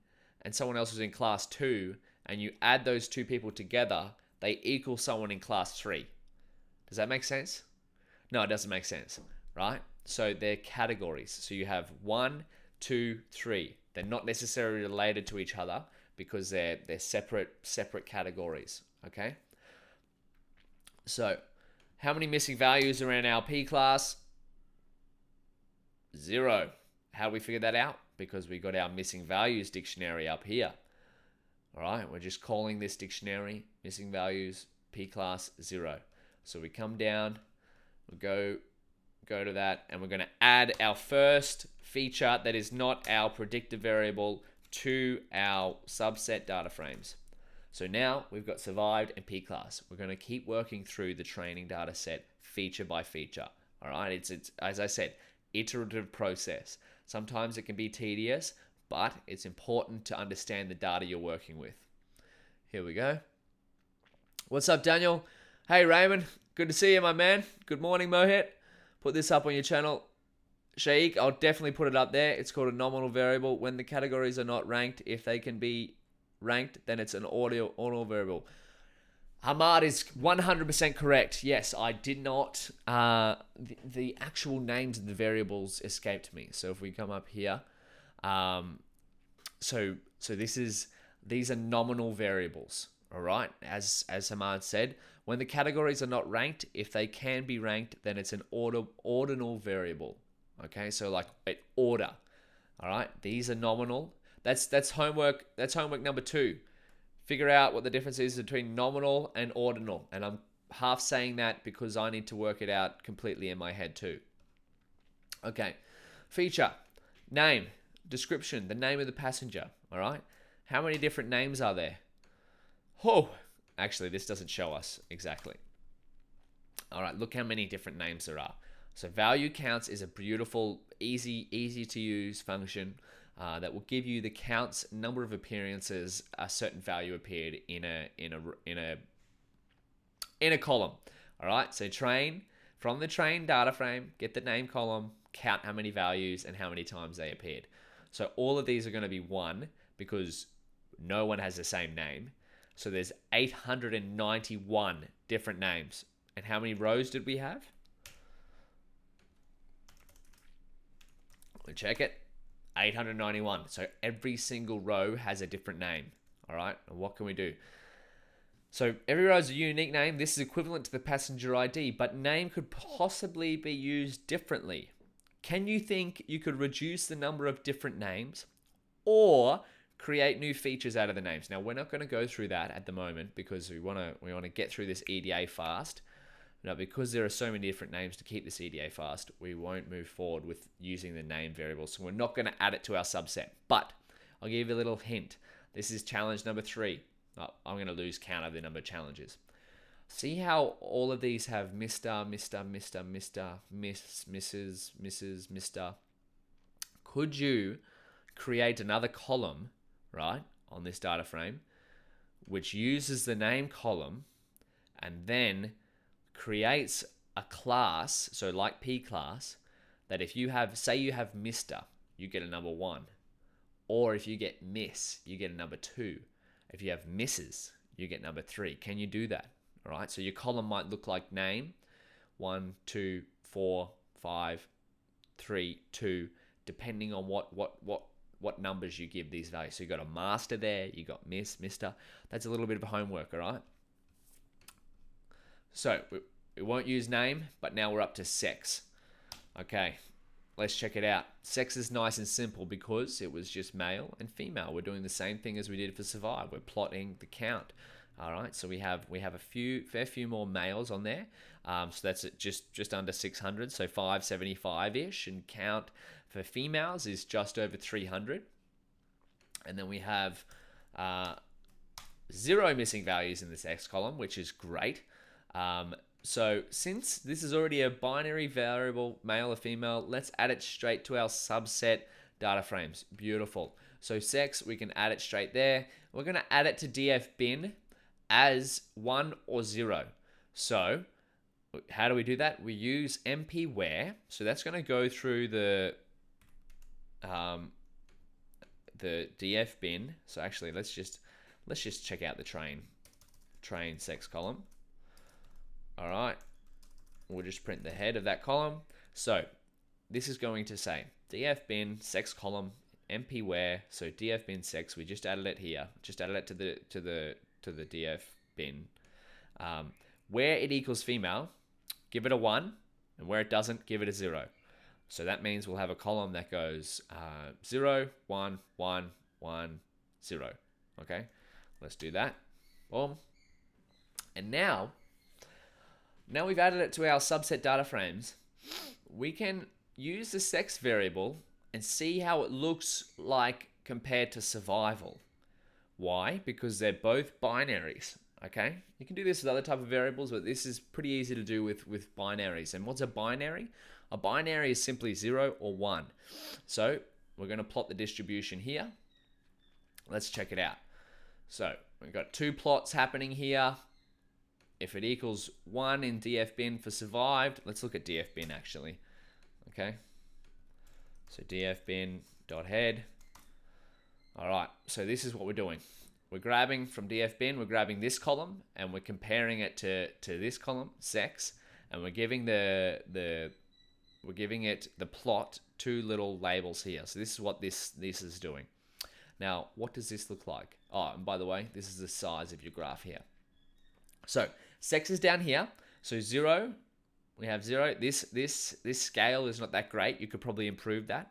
and someone else was in class 2, and you add those two people together, they equal someone in class 3. Does that make sense? No, it doesn't make sense, right? So they're categories. So you have 1, 2, 3. They're not necessarily related to each other because they're separate categories, okay? So how many missing values are in our P class? 0. How do we figure that out? Because we got our missing values dictionary up here. All right, we're just calling this dictionary missing values P class 0. So we come down, we go to that, and we're going to add our first feature that is not our predictor variable to our subset data frames. So now we've got survived and P class. We're going to keep working through the training data set feature by feature. All right, it's as I said, iterative process. Sometimes it can be tedious, but it's important to understand the data you're working with. Here we go. What's up, Daniel? Hey, Raymond. Good to see you, my man. Good morning, Mohit. Put this up on your channel. Shaikh, I'll definitely put it up there. It's called a nominal variable. When the categories are not ranked, if they can be ranked, then it's an ordinal variable. Hamad is 100% correct. Yes, I did not. The actual names of the variables escaped me. So if we come up here, so these are nominal variables. All right, as Hamad said, when the categories are not ranked, if they can be ranked, then it's an ordinal variable. Okay, so like order. All right, these are nominal. That's homework. That's homework number 2. Figure out what the difference is between nominal and ordinal. And I'm half saying that because I need to work it out completely in my head too. Okay, feature, name, description, the name of the passenger. All right, how many different names are there? Oh, actually, this doesn't show us exactly. All right, look how many different names there are. So value counts is a beautiful, easy to use function that will give you the counts, number of appearances a certain value appeared in a column. All right, so train from the train data frame, get the name column, count how many values and how many times they appeared. So all of these are going to be 1 because no one has the same name. So there's 891 different names. And how many rows did we have? We'll check it. 891. So every single row has a different name. All right. And what can we do? So every row is a unique name. This is equivalent to the passenger ID, but name could possibly be used differently. Can you think you could reduce the number of different names or create new features out of the names? Now, we're not going to go through that at the moment because we want to get through this EDA fast. Now, because there are so many different names to keep this EDA fast, we won't move forward with using the name variable. So we're not going to add it to our subset. But I'll give you a little hint. This is challenge number 3. Oh, I'm going to lose count of the number of challenges. See how all of these have Mr., Mr., Mr., Mr., Miss, Mrs., Mrs., Mr. Could you create another column, right, on this data frame, which uses the name column and then creates a class, so like P class, that if you have, say you have Mr., you get a number 1. Or if you get Miss, you get a number 2. If you have Mrs., you get number 3. Can you do that? All right, so your column might look like name, 1, 2, 4, 5, 3, 2, depending on what numbers you give these values. So you got a master there, you got Miss, Mr. That's a little bit of a homework, all right? So we won't use name, but now we're up to sex. Okay, let's check it out. Sex is nice and simple because it was just male and female. We're doing the same thing as we did for survive. We're plotting the count. All right, so we have a fair few more males on there. So that's just under 600, so 575-ish, and count for females is just over 300. And then we have 0 missing values in this X column, which is great. So since this is already a binary variable, male or female, let's add it straight to our subset data frames. Beautiful. So sex, we can add it straight there. We're going to add it to df bin as 1 or 0. So how do we do that? We use mp where. So that's going to go through the the df bin. So actually, let's just check out the train sex column. All right, we'll just print the head of that column. So this is going to say df bin sex column mp where. So df bin sex, we just added it here. Just added it to the df bin. Where it equals female, give it a 1, and where it doesn't, give it a 0. So that means we'll have a column that goes 0, 1, 1, 1, 0. Okay, let's do that. Boom. And now we've added it to our subset data frames, we can use the sex variable and see how it looks like compared to survival. Why? Because they're both binaries. Okay, you can do this with other type of variables, but this is pretty easy to do with binaries. And what's a binary? A binary is simply 0 or 1. So we're going to plot the distribution here. Let's check it out. So we've got 2 plots happening here. If it equals 1 in df bin for survived, let's look at df bin actually. Okay, so df bin dot head. All right, so this is what we're doing. We're grabbing from df bin, we're grabbing this column and we're comparing it to this column, sex, and we're giving it the plot 2 little labels here. So this is what this is doing. Now, what does this look like? Oh, and by the way, this is the size of your graph here. So sex is down here. So 0, we have 0. This scale is not that great. You could probably improve that.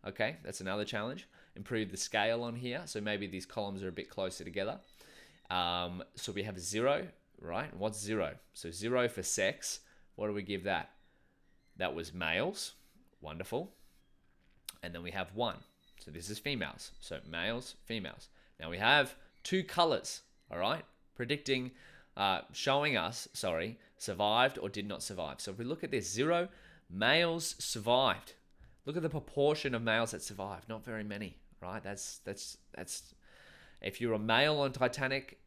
Okay, that's another challenge. Improve the scale on here, so maybe these columns are a bit closer together. So we have 0, right? And what's 0? So 0 for sex. What do we give that? That was males. Wonderful. And then we have 1. So this is females. So males, females. Now we have 2 colors, all right? Predicting, showing us, survived or did not survive. So if we look at this, 0, males survived. Look at the proportion of males that survived. Not very many, right? That's if you're a male on Titanic,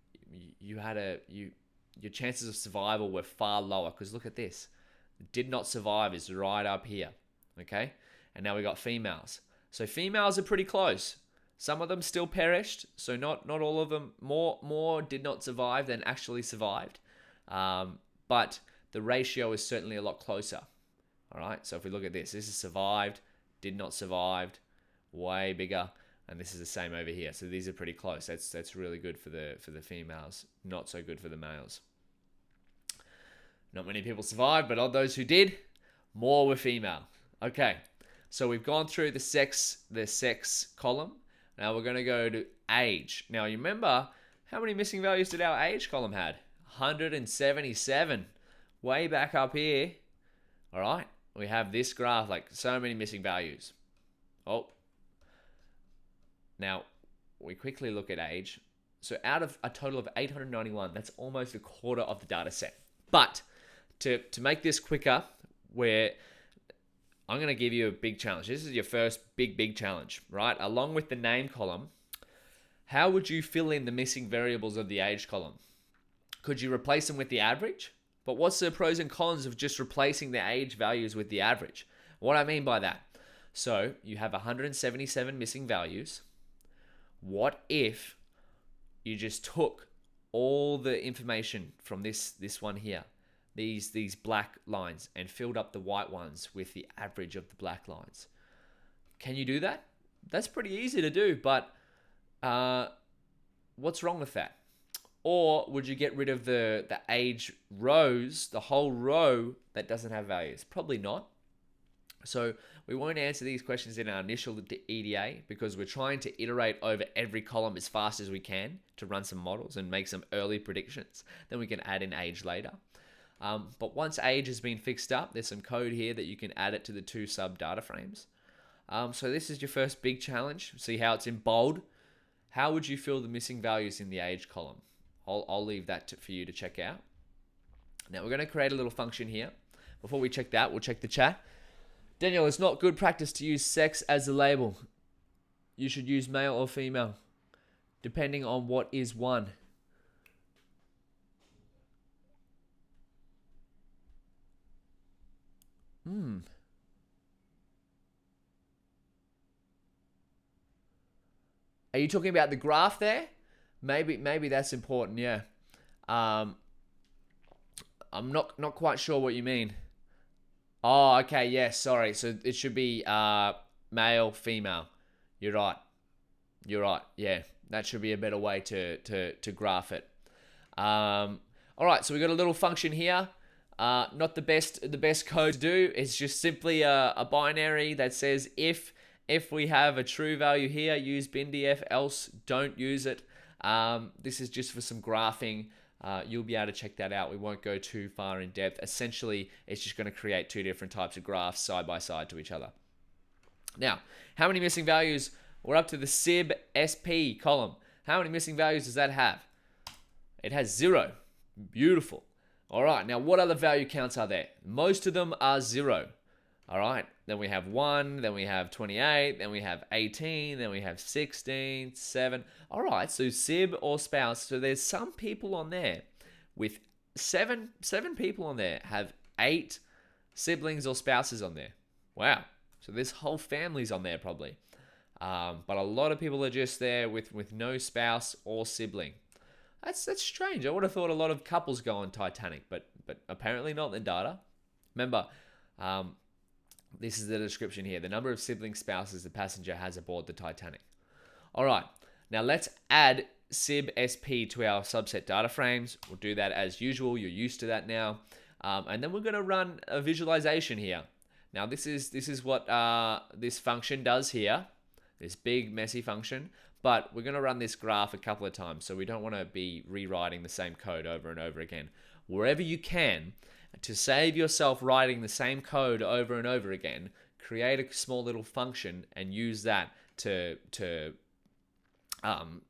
your chances of survival were far lower, because look at this. Did not survive is right up here. Okay? And now we got females. So females are pretty close. Some of them still perished, so not all of them. More did not survive than actually survived. But the ratio is certainly a lot closer. All right, so if we look at this is survived, did not survived, way bigger, and this is the same over here. So these are pretty close. That's really good for the females, not so good for the males. Not many people survived, but of those who did, more were female. Okay, so we've gone through the sex column. Now we're going to go to age. Now you remember, how many missing values did our age column had? 177, way back up here. All right, we have this graph, like so many missing values. Oh, now we quickly look at age. So out of a total of 891, that's almost a quarter of the data set. But to make this quicker, I'm going to give you a big challenge. This is your first big challenge, right? Along with the name column, how would you fill in the missing variables of the age column? Could you replace them with the average? But what's the pros and cons of just replacing the age values with the average? What I mean by that, so you have 177 missing values. What if you just took all the information from this one here, these black lines, and filled up the white ones with the average of the black lines? Can you do that? That's pretty easy to do, but what's wrong with that? Or would you get rid of the age rows, the whole row that doesn't have values? Probably not. So we won't answer these questions in our initial EDA, because we're trying to iterate over every column as fast as we can to run some models and make some early predictions. Then we can add in age later. But once age has been fixed up, there's some code here that you can add it to the 2 sub data frames. So this is your first big challenge. See how it's in bold? How would you fill the missing values in the age column? I'll leave that for you to check out. Now we're going to create a little function here. Before we check that, we'll check the chat. Daniel, it's not good practice to use sex as a label. You should use male or female, depending on what is one. Are you talking about the graph there? Maybe that's important. Yeah. I'm not quite sure what you mean. Oh, okay. Yes. Sorry. So it should be male, female. You're right. You're right. Yeah. That should be a better way to graph it. All right. So we got a little function here. Not the best code to do. It's just simply a binary that says if we have a true value here, use bindf, else don't use it. This is just for some graphing. You'll be able to check that out. We won't go too far in depth. Essentially, it's just going to create two different types of graphs side by side to each other. Now, how many missing values? We're up to the SIB SP column. How many missing values does that have? It has 0. Beautiful. All right, now what other value counts are there? Most of them are 0. All right, then we have 1, then we have 28, then we have 18, then we have 16, 7. All right, so SIB or spouse. So there's some people on there with seven people on there have 8 siblings or spouses on there. Wow. So this whole family's on there probably. But a lot of people are just there with no spouse or sibling. That's strange. I would have thought a lot of couples go on Titanic, but apparently not in data. Remember, this is the description here. The number of sibling spouses the passenger has aboard the Titanic. All right. Now let's add SIB SP to our subset data frames. We'll do that as usual. You're used to that now. And then we're going to run a visualization here. Now this is what this function does here. This big messy function. But we're going to run this graph a couple of times, so we don't want to be rewriting the same code over and over again. Wherever you can, to save yourself writing the same code over and over again, create a small little function and use that to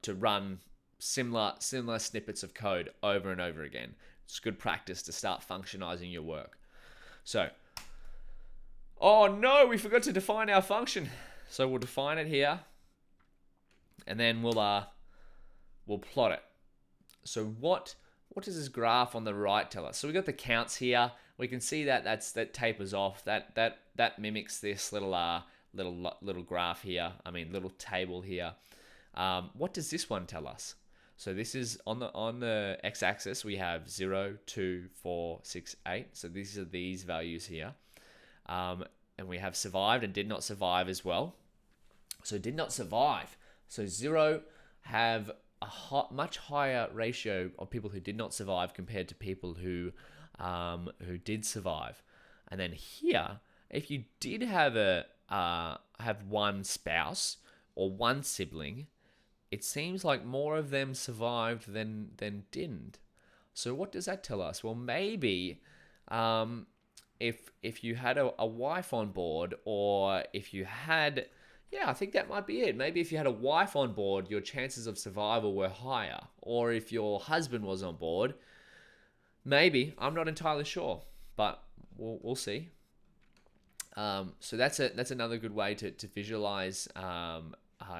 run similar snippets of code over and over again. It's good practice to start functionizing your work. So, oh no, we forgot to define our function. So we'll define it here. And then we'll plot it. So what does this graph on the right tell us? So we got the counts here. We can see that that tapers off. That mimics this little graph here. I mean little table here. What does this one tell us? So this is on the x-axis. We have 0, 2, 4, 6, 8. So these are these values here. And we have survived and did not survive as well. So did not survive. So 0 have a much higher ratio of people who did not survive compared to people who did survive. And then here, if you did have have one spouse or one sibling, it seems like more of them survived than didn't. So what does that tell us? Well, maybe if you had a wife on board, or if you had... Yeah, I think that might be it. Maybe if you had a wife on board, your chances of survival were higher. Or if your husband was on board, maybe. I'm not entirely sure, but we'll see. So that's another good way to visualize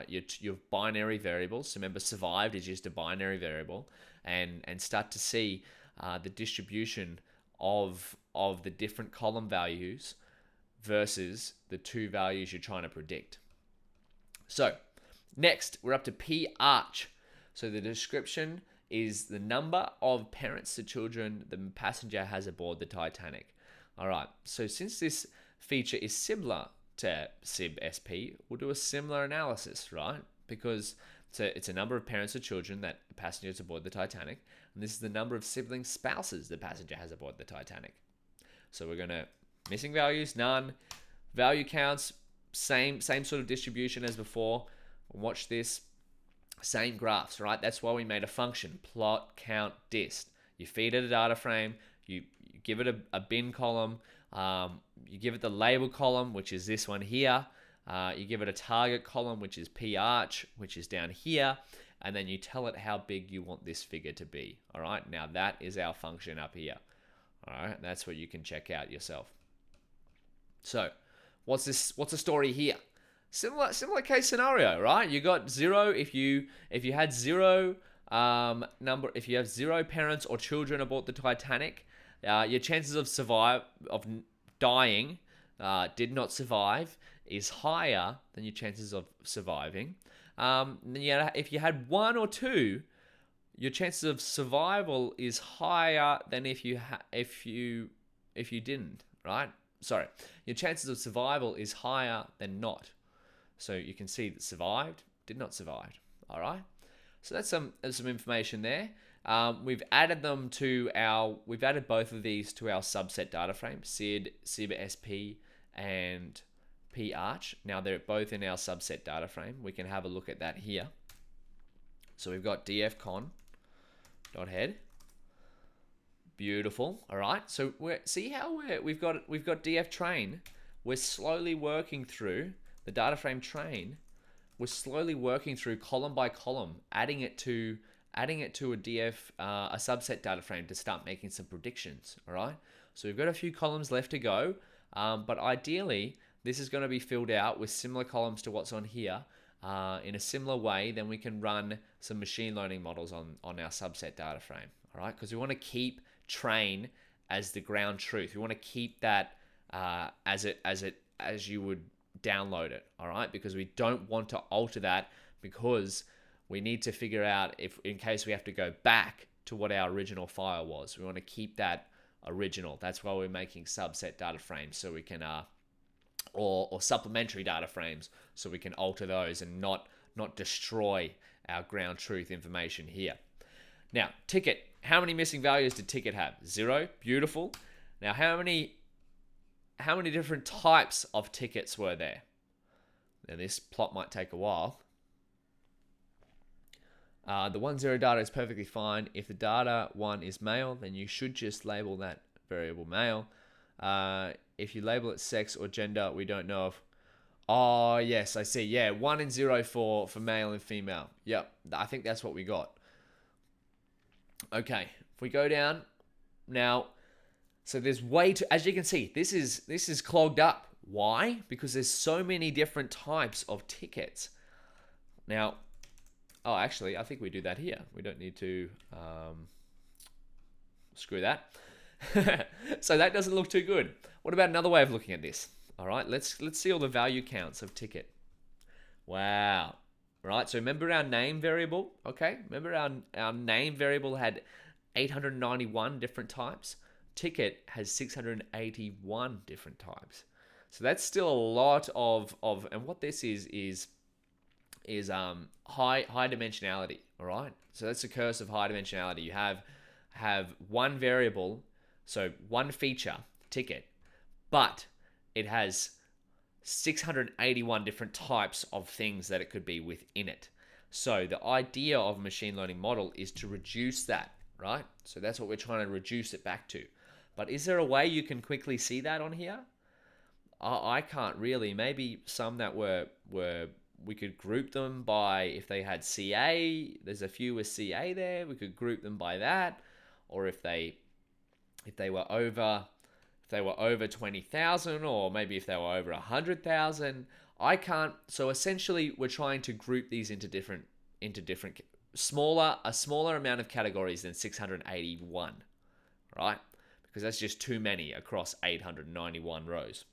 your binary variables. So remember, survived is just a binary variable, and start to see the distribution of the different column values versus the two values you're trying to predict. So next, we're up to P arch. So the description is the number of parents to children the passenger has aboard the Titanic. All right, so since this feature is similar to SIB SP, we'll do a similar analysis, right? Because it's a number of parents or children that the passenger has aboard the Titanic, and this is the number of sibling spouses the passenger has aboard the Titanic. So we're going to, missing values, none. Value counts, same sort of distribution as before. Watch this. Same graphs, right? That's why we made a function, plot, count, dist. You feed it a data frame, you give it a bin column, you give it the label column, which is this one here. You give it a target column, which is P arch, which is down here. And then you tell it how big you want this figure to be. All right, now that is our function up here. All right, that's what you can check out yourself. So, what's the story here? Similar case scenario, right? You got 0 if you had 0 if you have 0 parents or children aboard the Titanic, your chances of dying, did not survive, is higher than your chances of surviving. If you had 1 or 2, your chances of survival is higher than if you didn't, right? Sorry, your chances of survival is higher than not. So you can see that survived, did not survive. All right. So that's some information there. We've added both of these to our subset data frame, SID, SIB-SP, and PArch. Now they're both in our subset data frame. We can have a look at that here. So we've got dfcon.head. Beautiful. All right. So we've got df train. We're slowly working through the data frame train. We're slowly working through column by column, adding it to a subset data frame to start making some predictions. All right. So we've got a few columns left to go, but ideally this is going to be filled out with similar columns to what's on here. In a similar way, then we can run some machine learning models on our subset data frame. All right, because we want to keep train as the ground truth. We want to keep that as you would download it. All right, because we don't want to alter that, because we need to figure out if, in case we have to go back to what our original file was, we want to keep that original. That's why we're making subset data frames, so we can or supplementary data frames, so we can alter those and not destroy our ground truth information here. Now, ticket. How many missing values did ticket have? 0. Beautiful. Now, how many different types of tickets were there? Now, this plot might take a while. The 1-0 data is perfectly fine. If the data 1 is male, then you should just label that variable male. If you label it sex or gender, we don't know if... Oh, yes, I see. Yeah, 1 and 0 for male and female. Yep, I think that's what we got. Okay, if we go down now, so there's as you can see, this is clogged up. Why? Because there's so many different types of tickets. Now, actually, I think we do that here. We don't need to screw that. So that doesn't look too good. What about another way of looking at this? All right, let's see all the value counts of ticket. Wow. Right, so remember our name variable, okay? Remember our name variable had 891 different types. Ticket has 681 different types. So that's still a lot of and what this is high dimensionality, all right? So that's the curse of high dimensionality. You have one variable, so one feature, ticket, but it has 681 different types of things that it could be within it. So the idea of a machine learning model is to reduce that, right? So that's what we're trying to reduce it back to. But is there a way you can quickly see that on here? I can't really. Maybe some that were we could group them by if they had CA. There's a few with CA there. We could group them by that, or if they were over 20,000, or maybe if they were over 100,000. I can't. So essentially, we're trying to group these into different a smaller amount of categories than 681, right? Because that's just too many across 891 rows.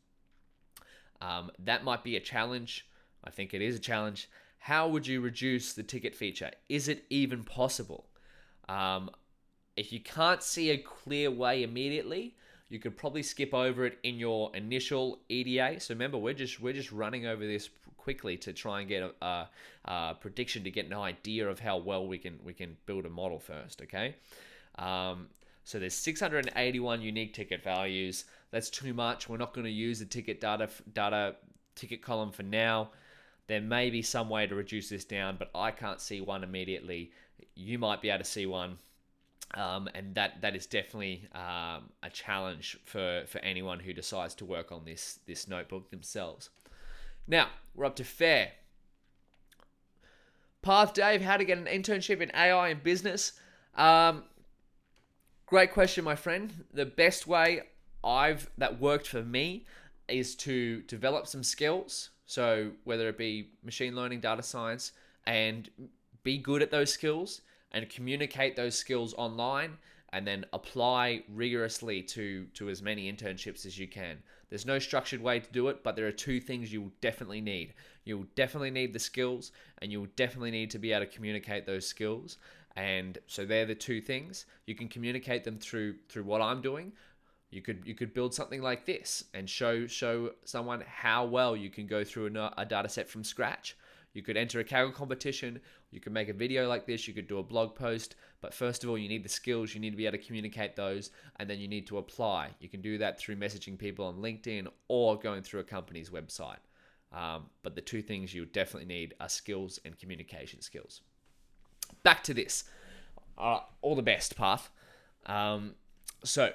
That might be a challenge. I think it is a challenge. How would you reduce the ticket feature? Is it even possible? If you can't see a clear way immediately, you could probably skip over it in your initial EDA. So remember, we're just running over this quickly to try and get a prediction, to get an idea of how well we can build a model first. Okay. So there's 681 unique ticket values. That's too much. We're not going to use the ticket ticket column for now. There may be some way to reduce this down, but I can't see one immediately. You might be able to see one. And that is definitely a challenge for anyone who decides to work on this notebook themselves. Now, we're up to fair. Path, Dave, how to get an internship in AI and business? Great question, my friend. The best way that worked for me is to develop some skills. So whether it be machine learning, data science, and be good at those skills and communicate those skills online, and then apply rigorously to as many internships as you can. There's no structured way to do it, but there are two things you will definitely need. You'll definitely need the skills, and you'll definitely need to be able to communicate those skills. And so they're the two things. You can communicate them through what I'm doing. You could build something like this and show someone how well you can go through a data set from scratch. You could enter a Kaggle competition. You could make a video like this. You could do a blog post. But first of all, you need the skills. You need to be able to communicate those, and then you need to apply. You can do that through messaging people on LinkedIn or going through a company's website. But the two things you definitely need are skills and communication skills. Back to this. All the best, Path. So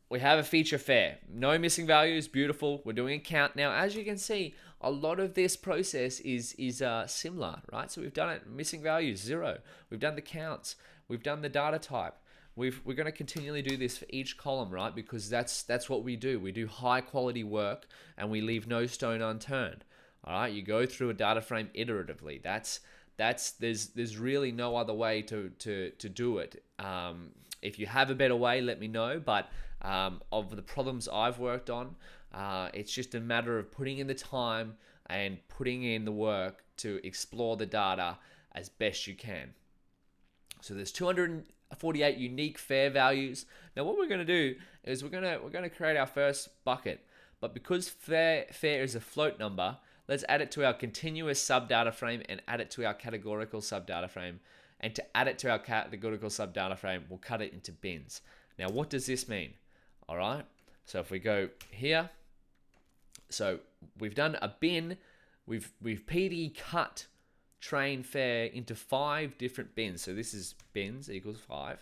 we have a feature fair. No missing values. Beautiful. We're doing a count now. As you can see, a lot of this process is similar, right? So we've done it. Missing values, 0. We've done the counts. We've done the data type. We're going to continually do this for each column, right? Because that's what we do. We do high quality work, and we leave no stone unturned. All right. You go through a data frame iteratively. There's really no other way to do it. If you have a better way, let me know. But of the problems I've worked on, it's just a matter of putting in the time and putting in the work to explore the data as best you can. So there's 248 unique fair values. Now what we're going to do is we're going to create our first bucket. But because fair is a float number, let's add it to our continuous subdata frame and add it to our categorical subdata frame. And to add it to our categorical subdata frame, we'll cut it into bins. Now, what does this mean? All right. So if we go here, so we've done a bin. We've PD cut train fair into 5 different bins. So this is bins equals 5.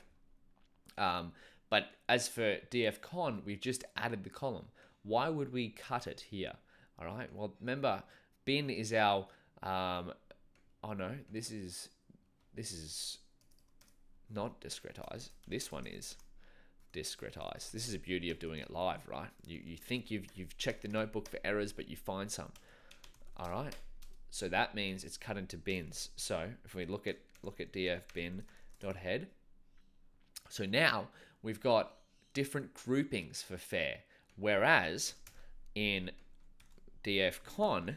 But as for dfcon, we've just added the column. Why would we cut it here? All right. Well, remember, bin is our. Oh no, this is not discretized. This one is discretized. This is the beauty of doing it live, right? You think you've checked the notebook for errors, but you find some. All right. So that means it's cut into bins. So if we look at df bin.head, so now we've got different groupings for fair, whereas in dfcon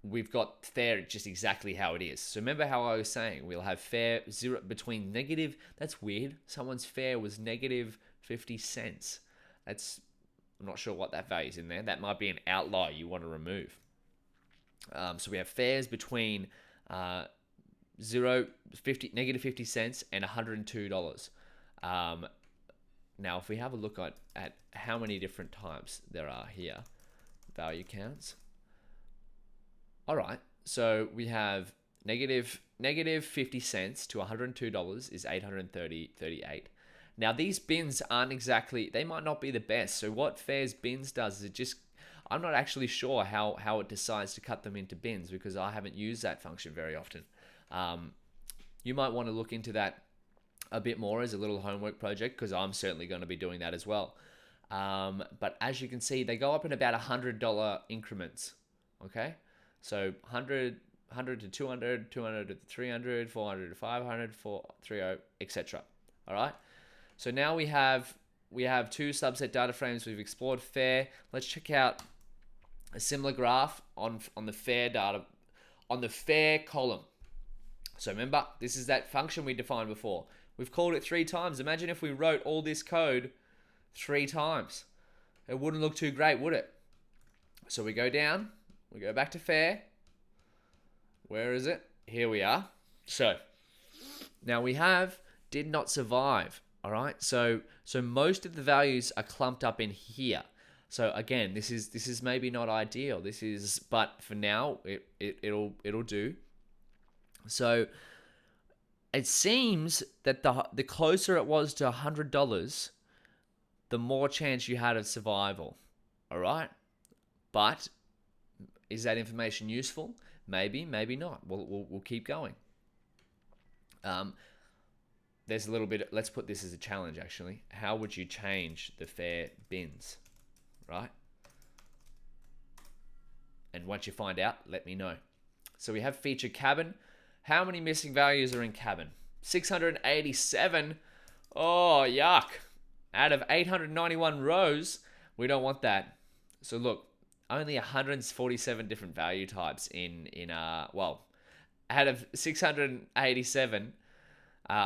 we've got fair just exactly how it is. So remember how I was saying we'll have fair 0 between negative. That's weird. Someone's fair was negative 50 cents. I'm not sure what that value is in there. That might be an outlier you want to remove. So we have fares between negative 50 cents and $102. Now, if we have a look at how many different types there are here, value counts. All right, so we have negative 50 cents to $102 is 830.38. Now these bins aren't exactly, they might not be the best. So what fares bins does is it just, I'm not actually sure how it decides to cut them into bins because I haven't used that function very often. You might want to look into that a bit more as a little homework project because I'm certainly going to be doing that as well. But as you can see, they go up in about $100 increments. Okay, so 100 to 200, 200 to 300, 400 to 500, 430, etc. All right. So now we have 2 subset data frames. We've explored fair. Let's check out a similar graph on the fair data, on the fair column. So remember, this is that function we defined before. We've called it 3 times. Imagine if we wrote all this code 3 times. It wouldn't look too great, would it? So we go down. We go back to fair. Where is it? Here we are. So now we have did not survive. All right. So most of the values are clumped up in here. So again, this is maybe not ideal. But for now it'll do. So it seems that the closer it was to $100, the more chance you had of survival. All right. But is that information useful? Maybe, maybe not. We'll keep going. There's a little bit. Let's put this as a challenge. Actually, how would you change the fair bins, right? And once you find out, let me know. So we have feature cabin. How many missing values are in cabin? 687. Oh, yuck. Out of 891 rows, we don't want that. So look, only 147 different value types well, out of 687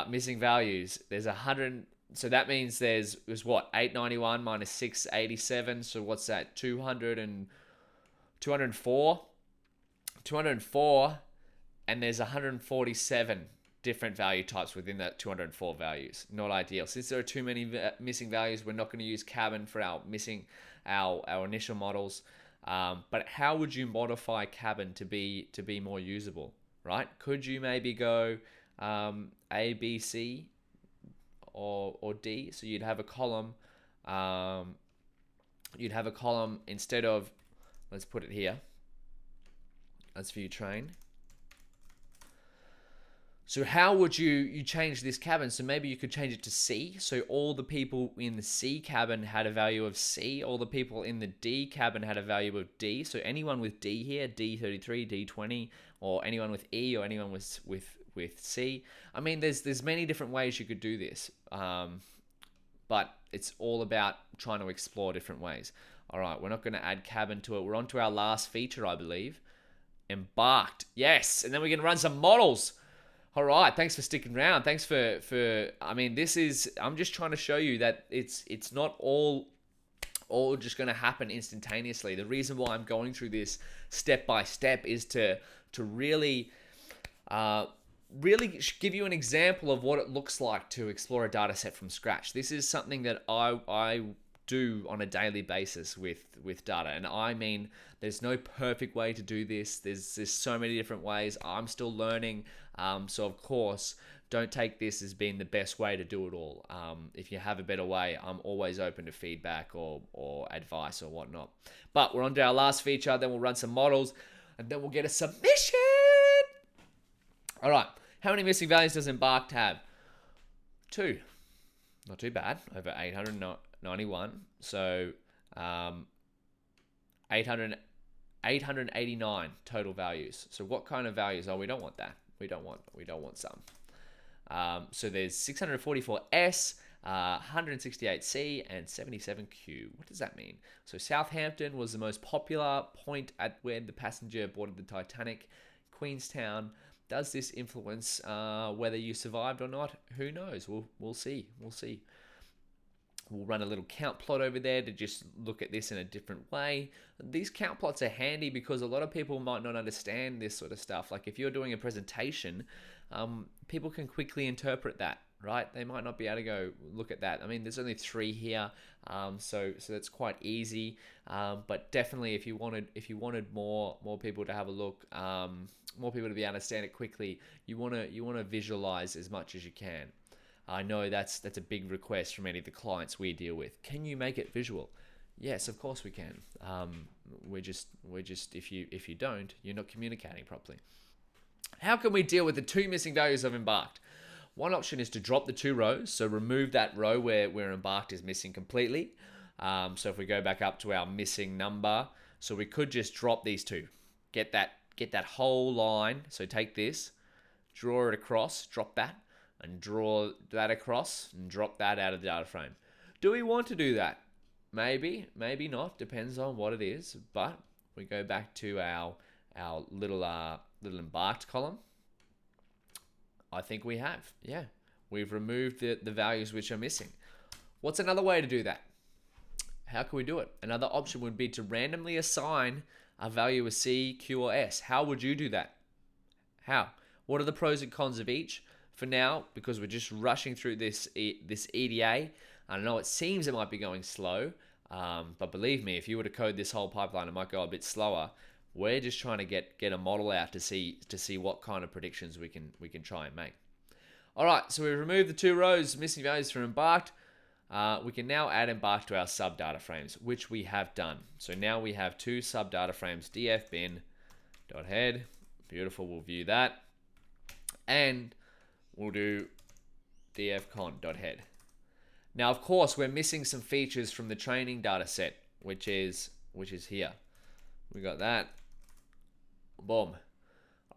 missing values, there's 100. So that means there's what, 891 minus 687. So what's that? 204. 204, and there's 147 different value types within that 204 values. Not ideal. Since there are too many missing values, we're not going to use Cabin for our initial models. But how would you modify Cabin to be more usable, right? Could you maybe go A, B, C, or D? So you'd have a column. You'd have a column instead of, let's put it here. That's view train. So how would you change this cabin? So maybe you could change it to C. So all the people in the C cabin had a value of C. All the people in the D cabin had a value of D. So anyone with D here, D33, D20, or anyone with E, or anyone with C. I mean, there's many different ways you could do this, but it's all about trying to explore different ways. All right, we're not going to add cabin to it. We're on to our last feature, I believe. Embarked. Yes, and then we're going to run some models. All right, thanks for sticking around. Thanks for I mean, I'm just trying to show you that it's not all just going to happen instantaneously. The reason why I'm going through this step by step is to really give you an example of what it looks like to explore a data set from scratch. This is something that I do on a daily basis with data, and I mean, there's no perfect way to do this. There's so many different ways. I'm still learning, so of course, don't take this as being the best way to do it all. If you have a better way, I'm always open to feedback or advice or whatnot. But we're on to our last feature, then we'll run some models, and then we'll get a submission. All right, how many missing values does Embarked have? 2. Not too bad, over 891. So 889 total values. So what kind of values? Oh, we don't want that. We don't want some. So there's 644S, 168C, and 77Q. What does that mean? So Southampton was the most popular point at where the passenger boarded the Titanic. Queenstown. Does this influence whether you survived or not? Who knows? We'll see. We'll run a little count plot over there to just look at this in a different way. These count plots are handy because a lot of people might not understand this sort of stuff. Like if you're doing a presentation, people can quickly interpret that, right? They might not be able to go look at that. I mean, there's only 3 here, so that's quite easy. But definitely, if you wanted more people to have a look, more people to be able to understand it quickly, you want to visualize as much as you can. I know that's a big request from many of the clients we deal with. Can you make it visual? Yes, of course we can. We're just if you don't, you're not communicating properly. How can we deal with the 2 missing values of Embarked? One option is to drop the 2 rows, so remove that row where Embarked is missing completely. So if we go back up to our missing number, so we could just drop these 2, get that whole line. So take this, draw it across, drop that, and draw that across and drop that out of the data frame. Do we want to do that? Maybe, maybe not. Depends on what it is. But we go back to our little Embarked column. I think we have. Yeah, we've removed the values which are missing. What's another way to do that? How can we do it? Another option would be to randomly assign a value of C, Q, or S. How would you do that? How? What are the pros and cons of each? For now, because we're just rushing through this EDA, I know it seems it might be going slow, but believe me, if you were to code this whole pipeline, it might go a bit slower. We're just trying to get a model out to see what kind of predictions we can try and make. All right, so we've removed the 2 rows missing values from Embarked. We can now add Embarked to our sub data frames, which we have done. So now we have 2 sub data frames, df_bin.head. Beautiful, we'll view that. And we'll do df_con.head. Now, of course, we're missing some features from the training data set, which is here. We got that. Boom.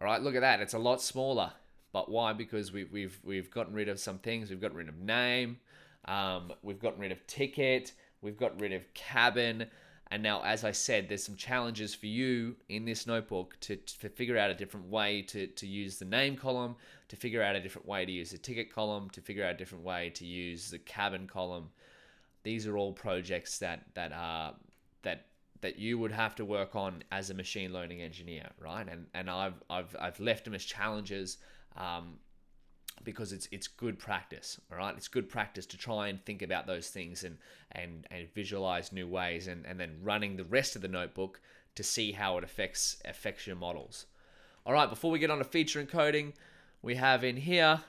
All right, look at that. It's a lot smaller. But why? Because we've gotten rid of some things. We've gotten rid of name. We've gotten rid of ticket. We've got rid of cabin. And now, as I said, there's some challenges for you in this notebook to figure out a different way to use the name column, to figure out a different way to use the ticket column, to figure out a different way to use the cabin column. These are all projects that you would have to work on as a machine learning engineer, right? And I've left them as challenges because it's good practice, all right? It's good practice to try and think about those things and visualize new ways, and then running the rest of the notebook to see how it affects your models. All right, before we get on to feature encoding, we have in here,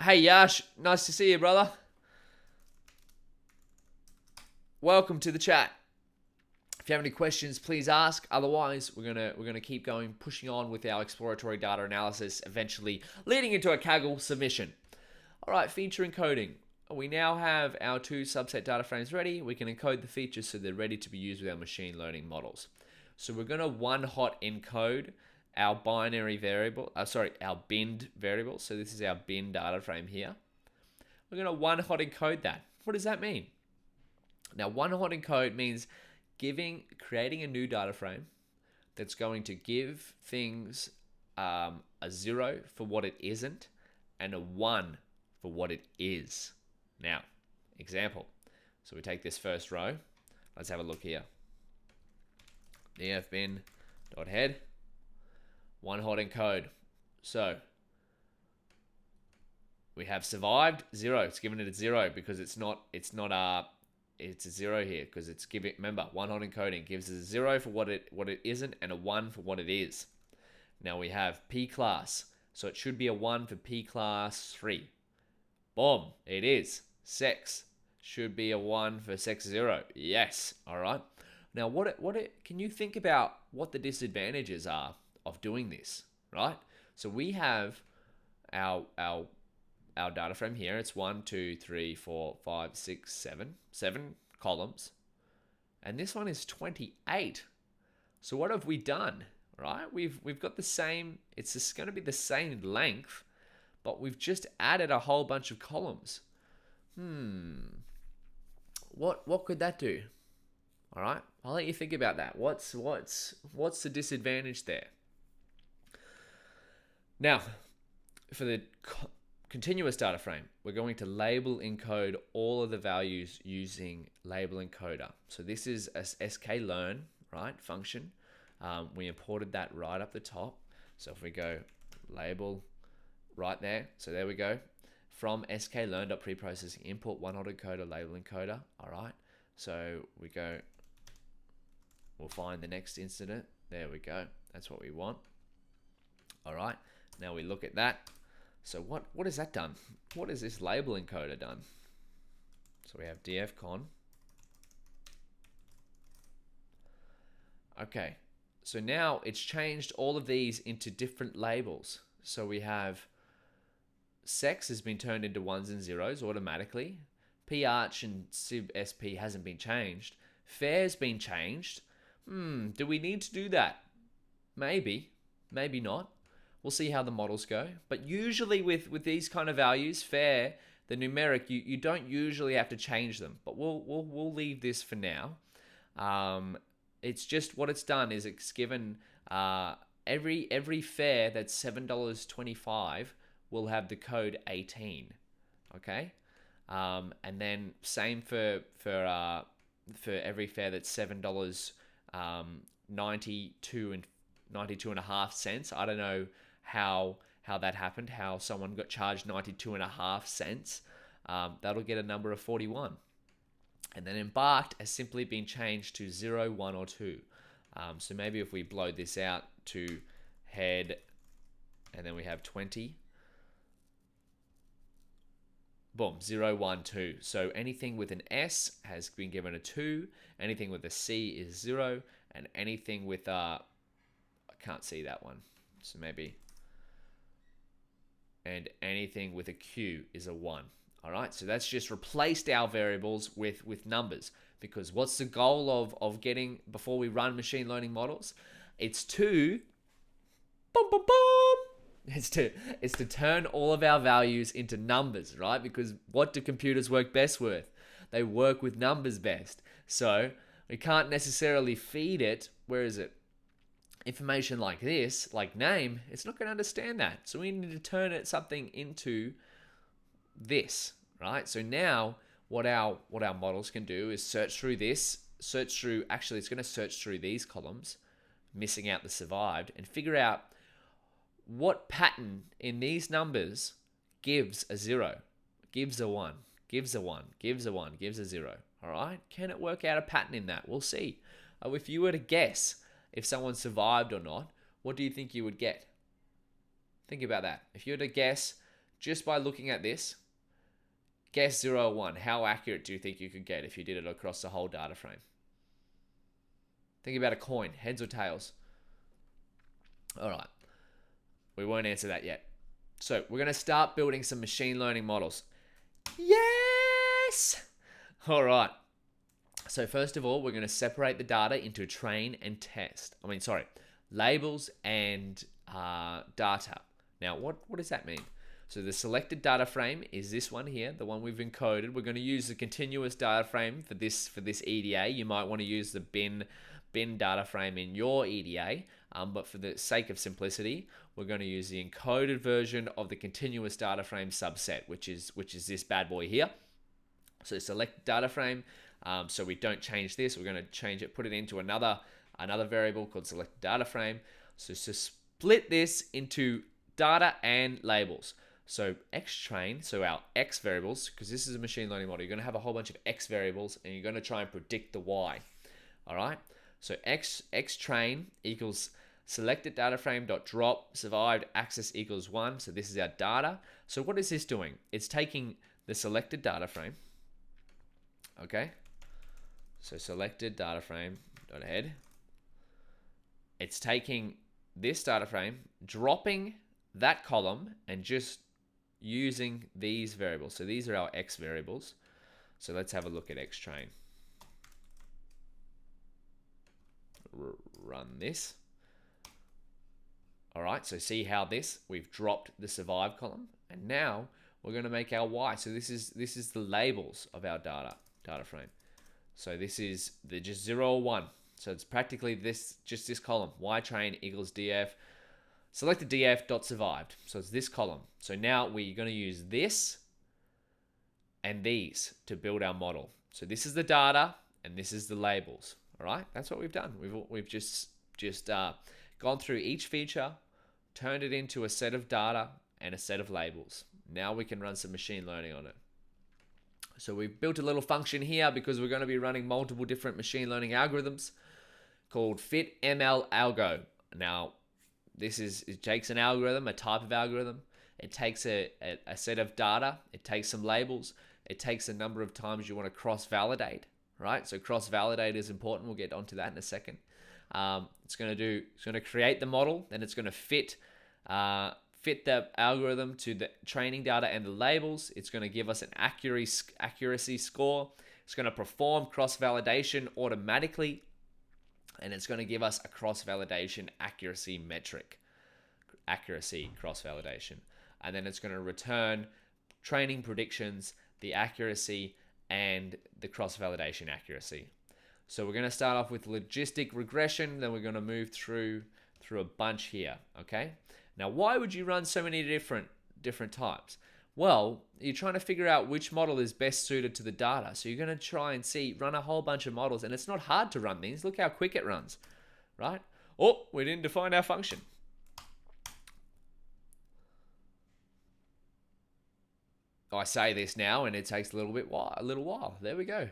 hey Yash, nice to see you, brother. Welcome to the chat. If you have any questions, please ask. Otherwise, we're gonna keep going, pushing on with our exploratory data analysis, eventually leading into a Kaggle submission. All right, feature encoding. We now have our 2 subset data frames ready. We can encode the features so they're ready to be used with our machine learning models. So we're gonna one-hot encode our binary variable, our binned variable. So this is our bin data frame here. We're gonna one-hot encode that. What does that mean? Now, one-hot encode means creating a new data frame that's going to give things a 0 for what it isn't and a 1 for what it is. Now, example. So we take this first row. Let's have a look here. dfbin.head, one-hot encode. So we have survived 0. It's given it a 0 because it's a 0 here because it's giving, remember, one-hot encoding gives us a 0 for what it isn't and a 1 for what it is. Now we have P class, so it should be a 1 for P class 3. Boom, it is. Sex should be a 1 for sex 0. Yes, all right. Now can you think about what the disadvantages are of doing this, right? So we have our data frame here. It's 1, 2, 3, 4, 5, 6, 7 columns. And this one is 28. So what have we done, right? We've got the same, it's just going to be the same length, but we've just added a whole bunch of columns. What could that do? All right, I'll let you think about that. What's the disadvantage there? Now, for the continuous data frame, we're going to label encode all of the values using label encoder. So this is a sklearn, right, function. We imported that right up the top. So if we go label right there, so there we go. From sklearn.preprocessing, import one-hot encoder, label encoder. All right, so we go, we'll find the next incident. There we go. That's what we want. All right, now we look at that. So what has that done? What has this label encoder done? So we have dfcon. Okay, so now it's changed all of these into different labels. So we have sex has been turned into 1s and 0s automatically. parch and sib_sp hasn't been changed. Fair's been changed. Do we need to do that? Maybe not. We'll see how the models go. But usually with these kind of values, fair, the numeric, you don't usually have to change them. But we'll leave this for now. It's just what it's done is it's given every fare that's $7.25 will have the code 18. Okay, and then same for every fare that's $7.92 and 92.5 cents. I don't know how that happened, how someone got charged 92.5 cents. That'll get a number of 41. And then embarked has simply been changed to 0, 1, or 2. So maybe if we blow this out to head, and then we have 20. Boom, 0, 1, 2. So anything with an S has been given a 2. Anything with a C is 0. And anything with I can't see that one. So maybe. And anything with a Q is a 1. All right, so that's just replaced our variables with numbers, because what's the goal of getting, before we run machine learning models? It's to boom, boom, boom, It's to turn all of our values into numbers, right? Because what do computers work best with? They work with numbers best. So we can't necessarily feed it, where is it? Information like this, like name, it's not going to understand that. So we need to turn it something into this, right? So now what our models can do is search through this, actually it's going to search through these columns, missing out the survived, and figure out what pattern in these numbers gives a 0, gives a 1, gives a 1, gives a 1, gives a 0. All right? Can it work out a pattern in that? We'll see. If you were to guess if someone survived or not, what do you think you would get? Think about that. If you were to guess just by looking at this, guess 0 or 1, how accurate do you think you could get if you did it across the whole data frame? Think about a coin, heads or tails. All right. We won't answer that yet. So we're going to start building some machine learning models. Yes! All right. So first of all, we're going to separate the data into train and test. Labels and data. Now, what does that mean? So the selected data frame is this one here, the one we've encoded. We're going to use the continuous data frame for this EDA. You might want to use the bin data frame in your EDA, but for the sake of simplicity, we're going to use the encoded version of the continuous data frame subset, which is this bad boy here. So select data frame. So we don't change this. We're going to change it, put it into another variable called select data frame. So to split this into data and labels. So xtrain, so our x variables, because this is a machine learning model, you're going to have a whole bunch of x variables and you're going to try and predict the y. All right. So xtrain equals selected data frame dot drop survived access equals 1. So this is our data. So what is this doing? It's taking the selected data frame. Okay. So selected data frame dot head. It's taking this data frame, dropping that column, and just using these variables. So these are our x variables. So let's have a look at xtrain. Run this. All right, so see how we've dropped the survive column, and now we're going to make our y. So this is the labels of our data frame. So this is the just 0 or 1. So it's practically this column, y train equals df, selected df dot survived. So it's this column. So now we're going to use this and these to build our model. So this is the data and this is the labels. All right, that's what we've done. We've just gone through each feature, turned it into a set of data and a set of labels. Now we can run some machine learning on it. So we've built a little function here because we're going to be running multiple different machine learning algorithms called fitMLAlgo. Now, it takes an algorithm, a type of algorithm. It takes a set of data. It takes some labels. It takes a number of times you want to cross-validate, right? So cross-validate is important. We'll get onto that in a second. It's going to create the model, then it's going to fit the algorithm to the training data and the labels. It's going to give us an accuracy score. It's going to perform cross-validation automatically, and it's going to give us a cross-validation accuracy metric. Accuracy cross-validation. And then it's going to return training predictions, the accuracy, and the cross-validation accuracy. So we're going to start off with logistic regression, then we're going to move through a bunch here, okay? Now, why would you run so many different types? Well, you're trying to figure out which model is best suited to the data. So you're going to try and run a whole bunch of models, and it's not hard to run these. Look how quick it runs, right? Oh, we didn't define our function. I say this now, and it takes a little while. There we go.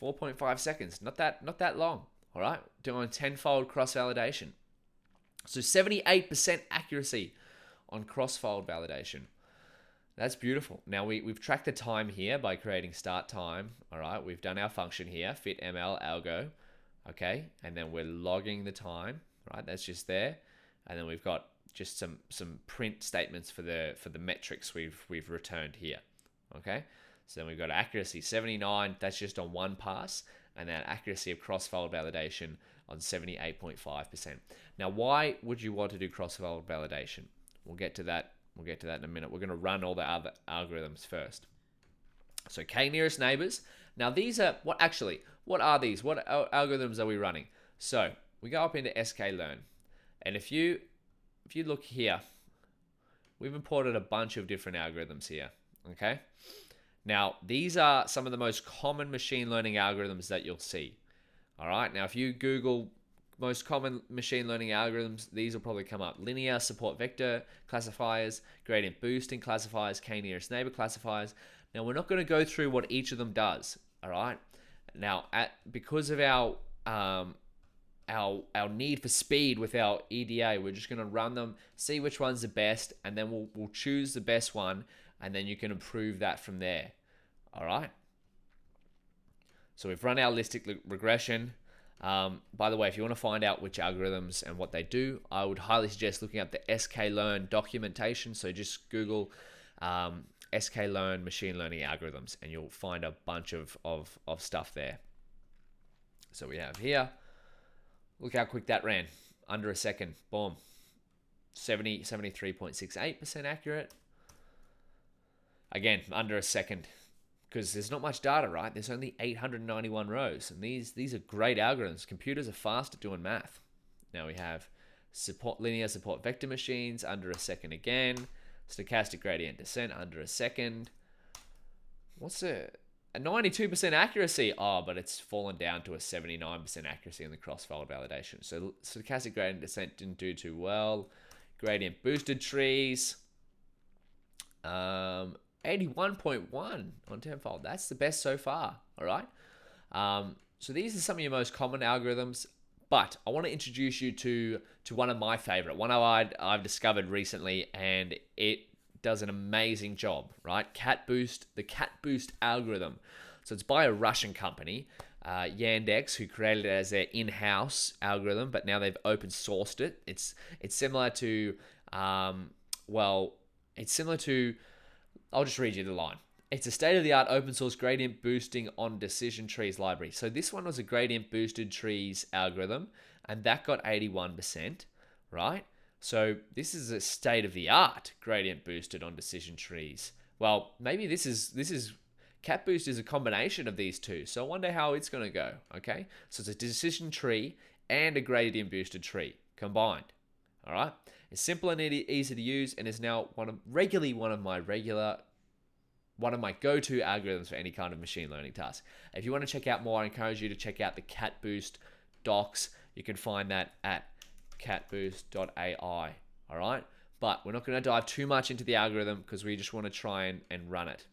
4.5 seconds. Not that long. All right, doing 10-fold cross-validation. So 78% accuracy on cross-fold validation. That's beautiful. Now we've tracked the time here by creating start time. All right, we've done our function here, fitMLAlgo. Okay, and then we're logging the time. Right, that's just there, and then we've got just some print statements for the metrics we've returned here. Okay, so then we've got accuracy 79. That's just on one pass, and then accuracy of cross-fold validation on 78.5%. Now, why would you want to do cross-fold validation? We'll get to that. We'll get to that in a minute. We're going to run all the other algorithms first. So k nearest neighbors. Now these are what are these? What algorithms are we running? So we go up into sklearn, and if you look here, we've imported a bunch of different algorithms here. Okay. Now these are some of the most common machine learning algorithms that you'll see. All right. Now if you Google most common machine learning algorithms, these will probably come up. Linear support vector classifiers, gradient boosting classifiers, k nearest neighbor classifiers. Now we're not going to go through what each of them does. All right. Now because of our need for speed with our EDA, we're just going to run them, see which one's the best, and then we'll choose the best one, and then you can improve that from there. All right. So we've run our logistic regression. By the way, if you want to find out which algorithms and what they do, I would highly suggest looking up the sklearn documentation. So just Google sklearn machine learning algorithms, and you'll find a bunch of stuff there. So we have here, look how quick that ran. Under a second, boom. 73.68% accurate. Again, under a second, because there's not much data, right? There's only 891 rows, and these are great algorithms. Computers are fast at doing math. Now we have linear support vector machines, under a second again. Stochastic gradient descent, under a second. What's a 92% accuracy? Oh, but it's fallen down to a 79% accuracy in the cross-fold validation. So stochastic gradient descent didn't do too well. Gradient boosted trees. 81.1 on tenfold. That's the best so far. All right. So these are some of your most common algorithms, but I want to introduce you to one of my favorite, one I've discovered recently, and it does an amazing job, right? the CatBoost algorithm. So it's by a Russian company, Yandex, who created it as their in-house algorithm, but now they've open sourced it. It's similar to, I'll just read you the line. It's a state-of-the-art open source gradient boosting on decision trees library. So this one was a gradient boosted trees algorithm, and that got 81%, right? So this is a state-of-the-art gradient boosted on decision trees. Well, maybe this is CatBoost is a combination of these two. So I wonder how it's going to go, okay? So it's a decision tree and a gradient boosted tree combined, all right? It's simple and easy to use, and is now one of my go-to algorithms for any kind of machine learning task. If you want to check out more, I encourage you to check out the CatBoost docs. You can find that at catboost.ai. All right, but we're not going to dive too much into the algorithm because we just want to try and run it.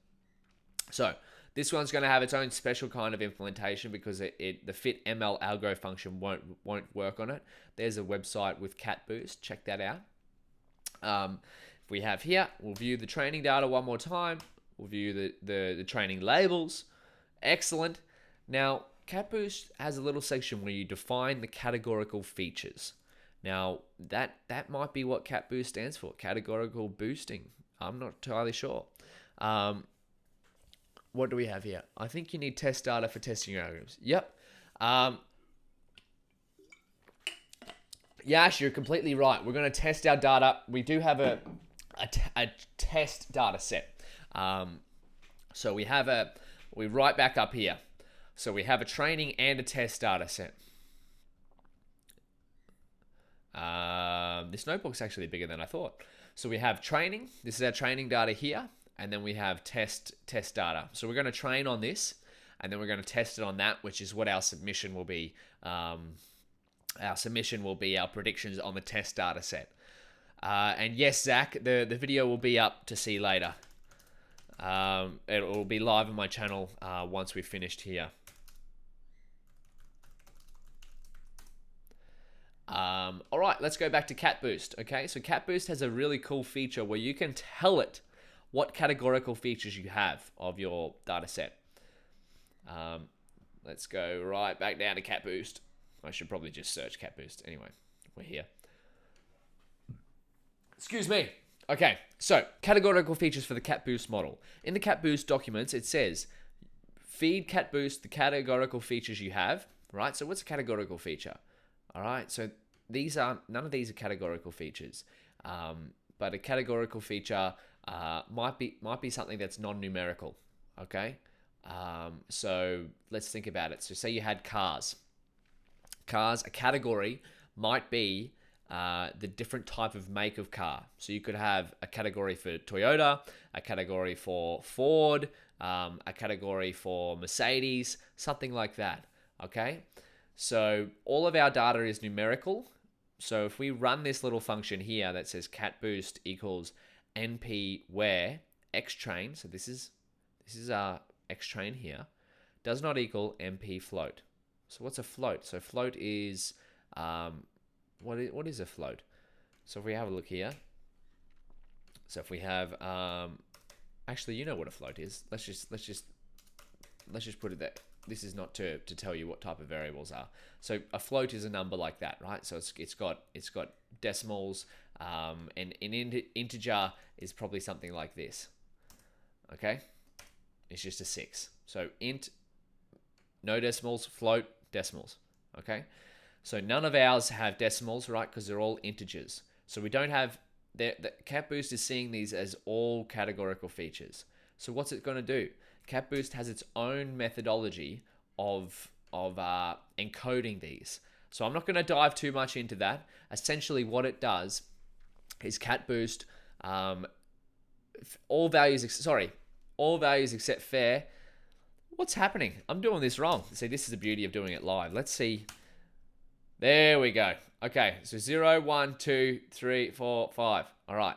So this one's going to have its own special kind of implementation because the fit ML algo function won't work on it. There's a website with CatBoost. Check that out. We have here, we'll view the training data one more time. We'll view the training labels. Excellent. Now, CatBoost has a little section where you define the categorical features. Now, that might be what CatBoost stands for, categorical boosting. I'm not entirely sure. What do we have here? I think you need test data for testing your algorithms. Yep. Yash, you're completely right. We're going to test our data. We do have a test data set. So we right back up here. So we have a training and a test data set. This notebook's actually bigger than I thought. So we have training. This is our training data here. And then we have test data. So we're going to train on this, and then we're going to test it on that, which is what our submission will be. Our submission will be our predictions on the test data set. And yes, Zach, the video will be up to see later. It will be live on my channel once we've finished here. All right, let's go back to CatBoost. Okay, so CatBoost has a really cool feature where you can tell it what categorical features you have of your data set. Let's go right back down to CatBoost. I should probably just search CatBoost. Anyway, we're here. Excuse me. Okay, so categorical features for the CatBoost model. In the CatBoost documents, it says, feed CatBoost the categorical features you have, right? So what's a categorical feature? All right, so none of these are categorical features. a categorical feature might be something that's non-numerical. Okay, so let's think about it. So say you had cars. A category might be the different type of make of car. So you could have a category for Toyota, a category for Ford, a category for Mercedes, something like that. Okay, so all of our data is numerical. So if we run this little function here that says cat boost equals np where xtrain, so this is our xtrain here, does not equal np float. So what's a float? So float is what is a float? So if we have a look here, so if we have actually, you know what a float is. Let's just put it there. This is not to tell you what type of variables are. So a float is a number like that, right? So it's got decimals, and an integer is probably something like this. Okay, it's just a 6. So int, no decimals, float, decimals. Okay, so none of ours have decimals, right? Because they're all integers. So we don't have the CatBoost is seeing these as all categorical features. So what's it going to do? CatBoost has its own methodology of encoding these. So I'm not going to dive too much into that. Essentially, what it does is CatBoost all values except fair. What's happening? I'm doing this wrong. See, this is the beauty of doing it live. Let's see. There we go. Okay, so 0, 1, 2, 3, 4, 5. All right.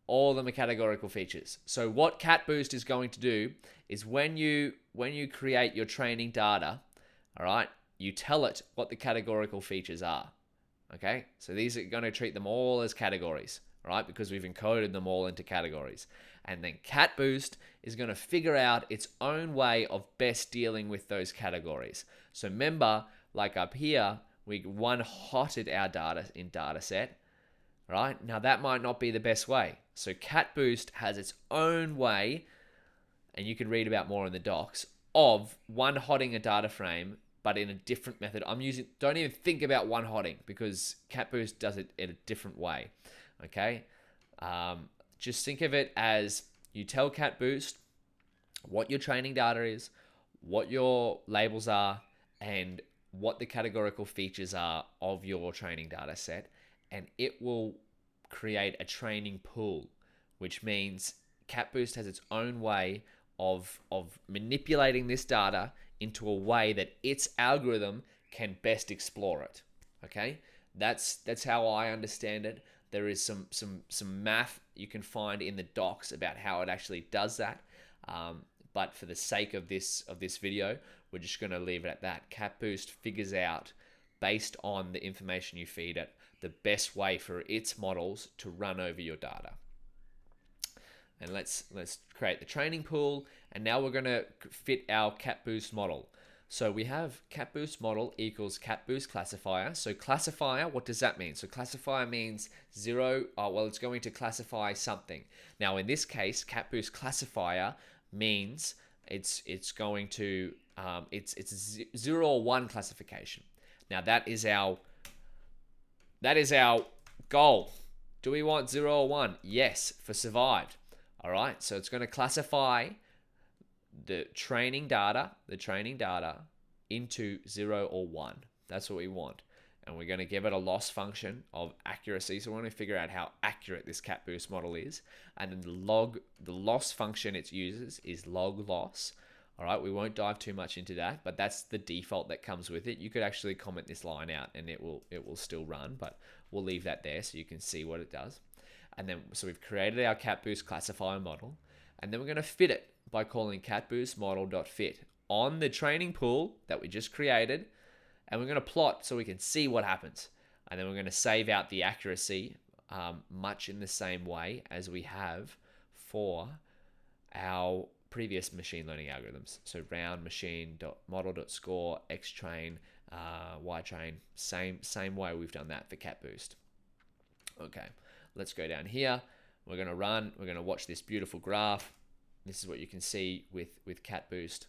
All of them are categorical features. So what CatBoost is going to do is when you create your training data, all right, you tell it what the categorical features are. Okay, so these are going to treat them all as categories, right? Because we've encoded them all into categories. And then CatBoost is going to figure out its own way of best dealing with those categories. So remember, like up here, we one-hotted our data in dataset, right? Now that might not be the best way. So CatBoost has its own way, and you can read about more in the docs, of one-hotting a data frame, but in a different method. Don't even think about one-hotting because CatBoost does it in a different way, okay? Just think of it as you tell CatBoost what your training data is, what your labels are, and what the categorical features are of your training data set, and it will create a training pool, which means CatBoost has its own way of manipulating this data into a way that its algorithm can best explore it. Okay, that's how I understand it. There is some math you can find in the docs about how it actually does that. But for the sake of this video, we're just going to leave it at that. CatBoost figures out, based on the information you feed it, the best way for its models to run over your data. And let's create the training pool, and now we're going to fit our CatBoost model. So we have CatBoost model equals CatBoost classifier. So classifier, what does that mean? So classifier means 0. Well, it's going to classify something. Now in this case, CatBoost classifier means it's going to it's 0 or 1 classification. Now that is our goal. Do we want 0 or 1? Yes, for survived. All right, so it's going to classify the training data into 0 or 1. That's what we want. And we're going to give it a loss function of accuracy. So we're going to figure out how accurate this CatBoost model is. And then the loss function it uses is log loss. All right, we won't dive too much into that, but that's the default that comes with it. You could actually comment this line out and it will still run, but we'll leave that there so you can see what it does. And then, so we've created our CatBoost classifier model, and then we're going to fit it by calling CatBoost model.fit on the training pool that we just created, and we're going to plot so we can see what happens. And then we're going to save out the accuracy much in the same way as we have for our previous machine learning algorithms. So round machine.model.score, xtrain, ytrain, same way we've done that for CatBoost. Okay, let's go down here. We're going to watch this beautiful graph. This is what you can see with CatBoost.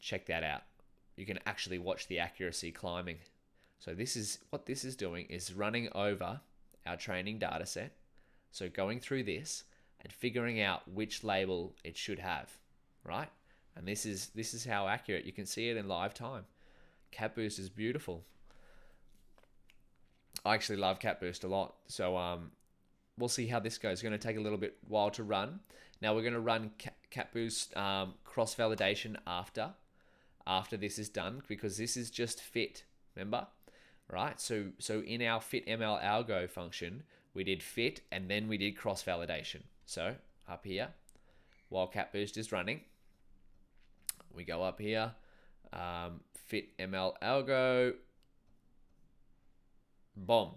Check that out. You can actually watch the accuracy climbing. So this is what this is doing, is running over our training data set. So going through this and figuring out which label it should have, right? And this is how accurate. You can see it in live time. CapBoost is beautiful. I actually love CapBoost a lot. So we'll see how this goes. It's going to take a little bit while to run. Now we're going to run CapBoost cross-validation after this is done, because this is just fit, remember? Right? So in our fit-ml algo function, we did fit and then we did cross-validation. So up here, while CapBoost is running, we go up here, fit-ml algo, boom.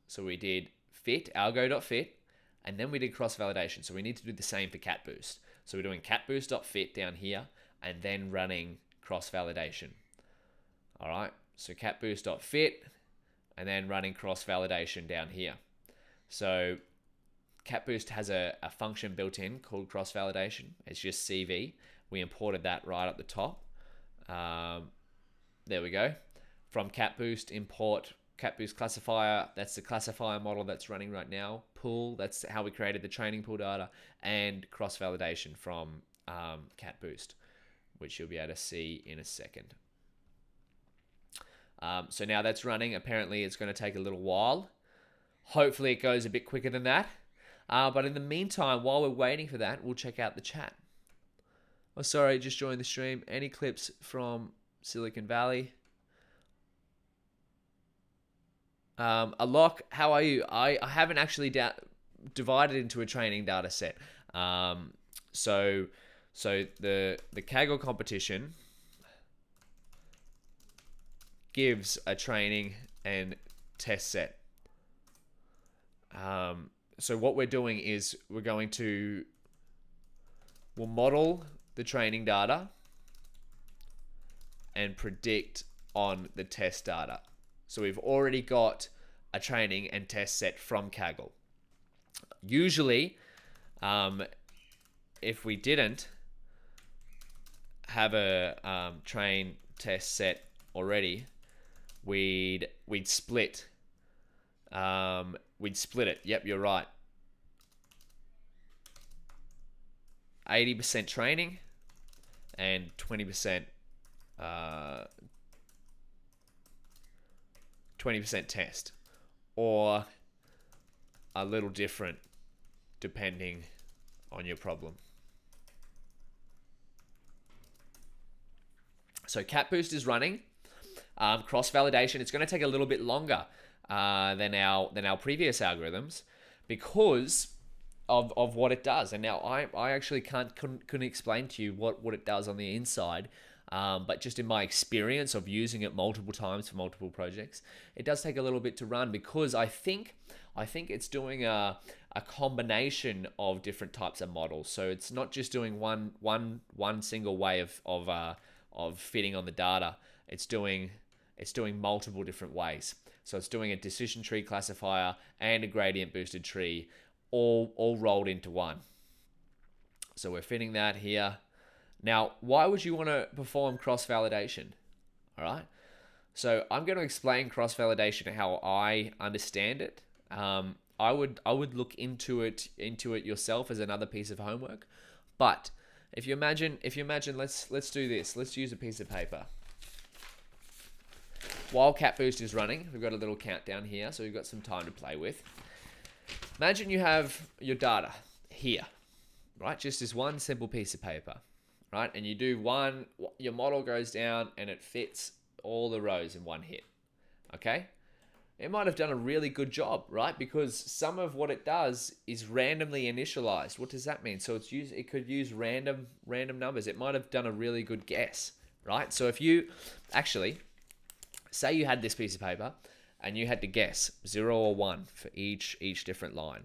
So we did fit, algo.fit, and then we did cross-validation. So we need to do the same for CapBoost. So we're doing CapBoost.fit down here and then running cross-validation. All right, so CapBoost.fit and then running cross-validation down here. So CapBoost has a function built in called cross-validation. It's just CV. We imported that right at the top. There we go. From CapBoost, import CapBoost classifier. That's the classifier model that's running right now. Pool, that's how we created the training pool data. And cross-validation from CapBoost, which you'll be able to see in a second. So now that's running. Apparently it's going to take a little while. Hopefully it goes a bit quicker than that. But in the meantime, while we're waiting for that, we'll check out the chat. Oh, sorry, just joined the stream. Any clips from Silicon Valley? Alok, how are you? I haven't actually divided into a training data set. So the Kaggle competition gives a training and test set. So what we're doing is we'll model the training data and predict on the test data. So we've already got a training and test set from Kaggle. Usually, if we didn't have a train test set already, we'd split. We'd split it. Yep, you're right. 80% training and 20% 20% test, or a little different depending on your problem. So CapBoost is running. Cross-validation, it's going to take a little bit longer than our previous algorithms because of what it does. And now I actually couldn't explain to you what it does on the inside, but just in my experience of using it multiple times for multiple projects, it does take a little bit to run because I think it's doing a combination of different types of models. So it's not just doing one single way of fitting on the data. It's doing multiple different ways. So it's doing a decision tree classifier and a gradient boosted tree all rolled into one. So we're fitting that here. Now, why would you want to perform cross-validation? All right. So I'm going to explain cross-validation how I understand it. I would look into it yourself as another piece of homework. But if you imagine, let's do this. Let's use a piece of paper. While CapBoost is running, we've got a little countdown here, so we've got some time to play with. Imagine you have your data here, right? Just this one simple piece of paper, right? And you do your model goes down and it fits all the rows in one hit, okay? It might have done a really good job, right? Because some of what it does is randomly initialized. What does that mean? So it could use random numbers. It might have done a really good guess, right? So if you actually say you had this piece of paper and you had to guess 0 or 1 for each different line.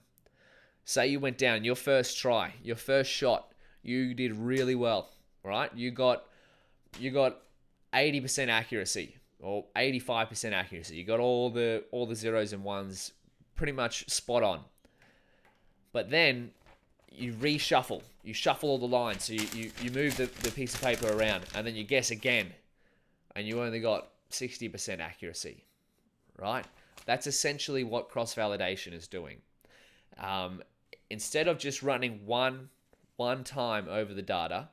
Say you went down your first try, your first shot, you did really well, right? You got 80% accuracy or 85% accuracy. You got all the zeros and ones pretty much spot on. But then you reshuffle. You shuffle all the lines. So you move the piece of paper around and then you guess again and you only got 60% accuracy, right? That's essentially what cross-validation is doing. Instead of just running one time over the data,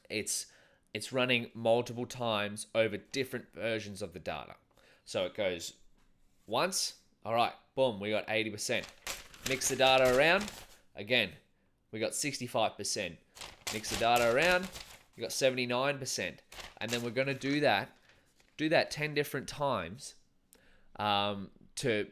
it's running multiple times over different versions of the data. So it goes once, all right, boom, we got 80%. Mix the data around, again, we got 65%. Mix the data around, we got 79%. And then we're going to do that 10 different times to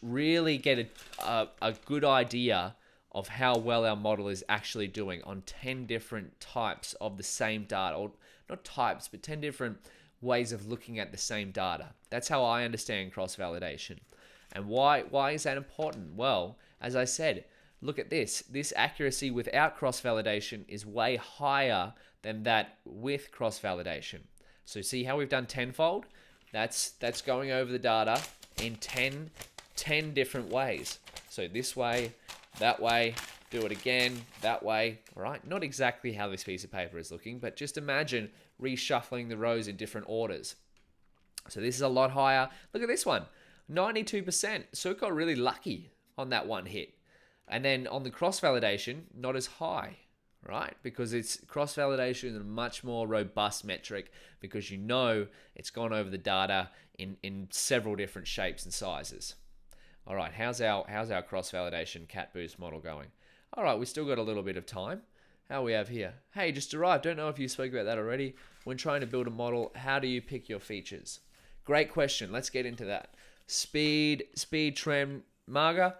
really get a good idea of how well our model is actually doing on 10 different types of the same data, or not types, but 10 different ways of looking at the same data. That's how I understand cross-validation. And why is that important? Well, as I said, look at this. This accuracy without cross-validation is way higher than that with cross-validation. So see how we've done tenfold? That's going over the data in 10 different ways. So this way, that way, do it again, that way, all right? Not exactly how this piece of paper is looking, but just imagine reshuffling the rows in different orders. So this is a lot higher. Look at this one, 92%. So it got really lucky on that one hit. And then on the cross-validation, not as high, right? Because it's cross-validation is a much more robust metric because you know it's gone over the data in several different shapes and sizes. All right, how's our cross-validation cat boost model going? All right, we still got a little bit of time. How we have here? Hey, just arrived. Don't know if you spoke about that already. When trying to build a model, how do you pick your features? Great question. Let's get into that. Speed, trend, marga.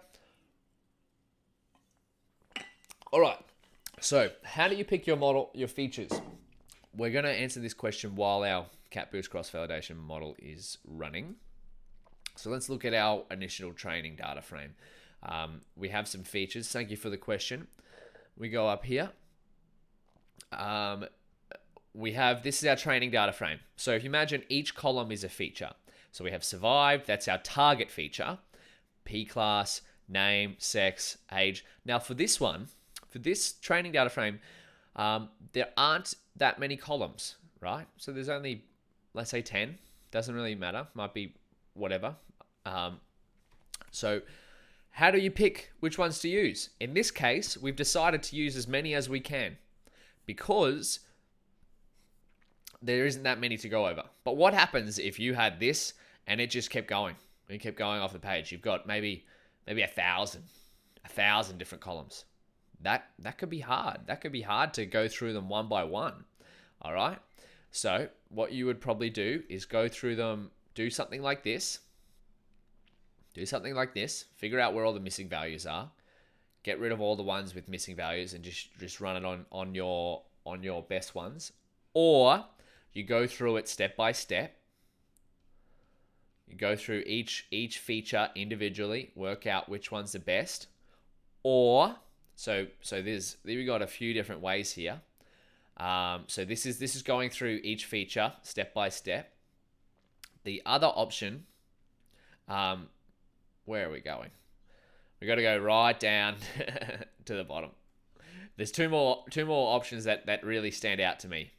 All right. So, how do you pick your model, your features? We're going to answer this question while our cat boost cross-validation model is running. So let's look at our initial training data frame. We have some features. Thank you for the question. We go up here. This is our training data frame. So if you imagine each column is a feature. So we have survived, that's our target feature. P-class, name, sex, age. Now for this training data frame, there aren't that many columns, right? So there's only, let's say 10. Doesn't really matter. Might be whatever. So how do you pick which ones to use? In this case, we've decided to use as many as we can because there isn't that many to go over. But what happens if you had this and it just kept going? It kept going off the page. You've got maybe 1,000 different columns. That could be hard. That could be hard to go through them one by one. All right. So what you would probably do is go through them, do something like this. Figure out where all the missing values are. Get rid of all the ones with missing values and just run it on your best ones. Or you go through it step by step. You go through each feature individually, work out which one's the best. Or so we got a few different ways here. So this is going through each feature step by step. The other option, where are we going? We got to go right down to the bottom. There's two more options that really stand out to me.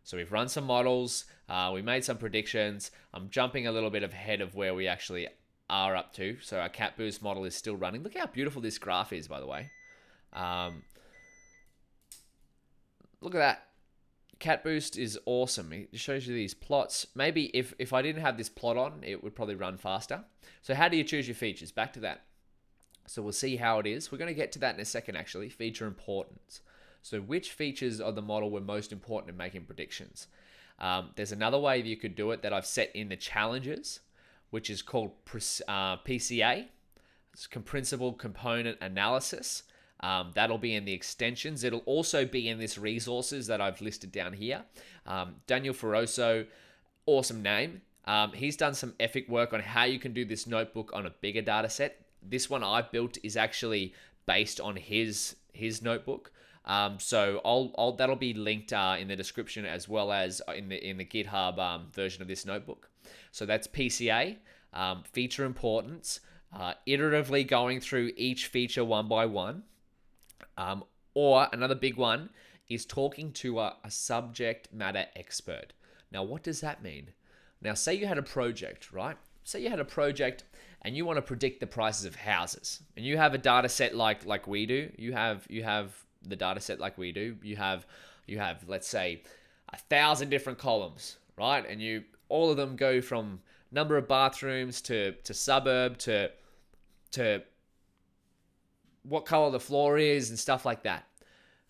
So we've run some models, we made some predictions. I'm jumping a little bit ahead of where we actually are up to. So our cat boost model is still running. Look how beautiful this graph is, by the way. Look at that. Cat boost is awesome. It shows you these plots. Maybe if I didn't have this plot on, it would probably run faster. So how do you choose your features? Back to that. So we'll see how it is. We're going to get to that in a second, actually. Feature importance. So which features of the model were most important in making predictions? There's another way that you could do it that I've set in the challenges, which is called PCA. It's Principal Component Analysis. That'll be in the extensions. It'll also be in this resources that I've listed down here. Daniel Feroso, awesome name. He's done some epic work on how you can do this notebook on a bigger data set. This one I built is actually based on his notebook. So that'll be linked in the description as well as in the GitHub version of this notebook. So that's PCA, feature importance, iteratively going through each feature one by one. Or another big one is talking to a subject matter expert. Now, what does that mean? Now, say you had a project, right? say you had a project and you want to predict the prices of houses, and you have a data set like we do. You have the data set like we do. You have let's say 1,000 different columns, right? And all of them go from number of bathrooms to suburb to what color the floor is and stuff like that.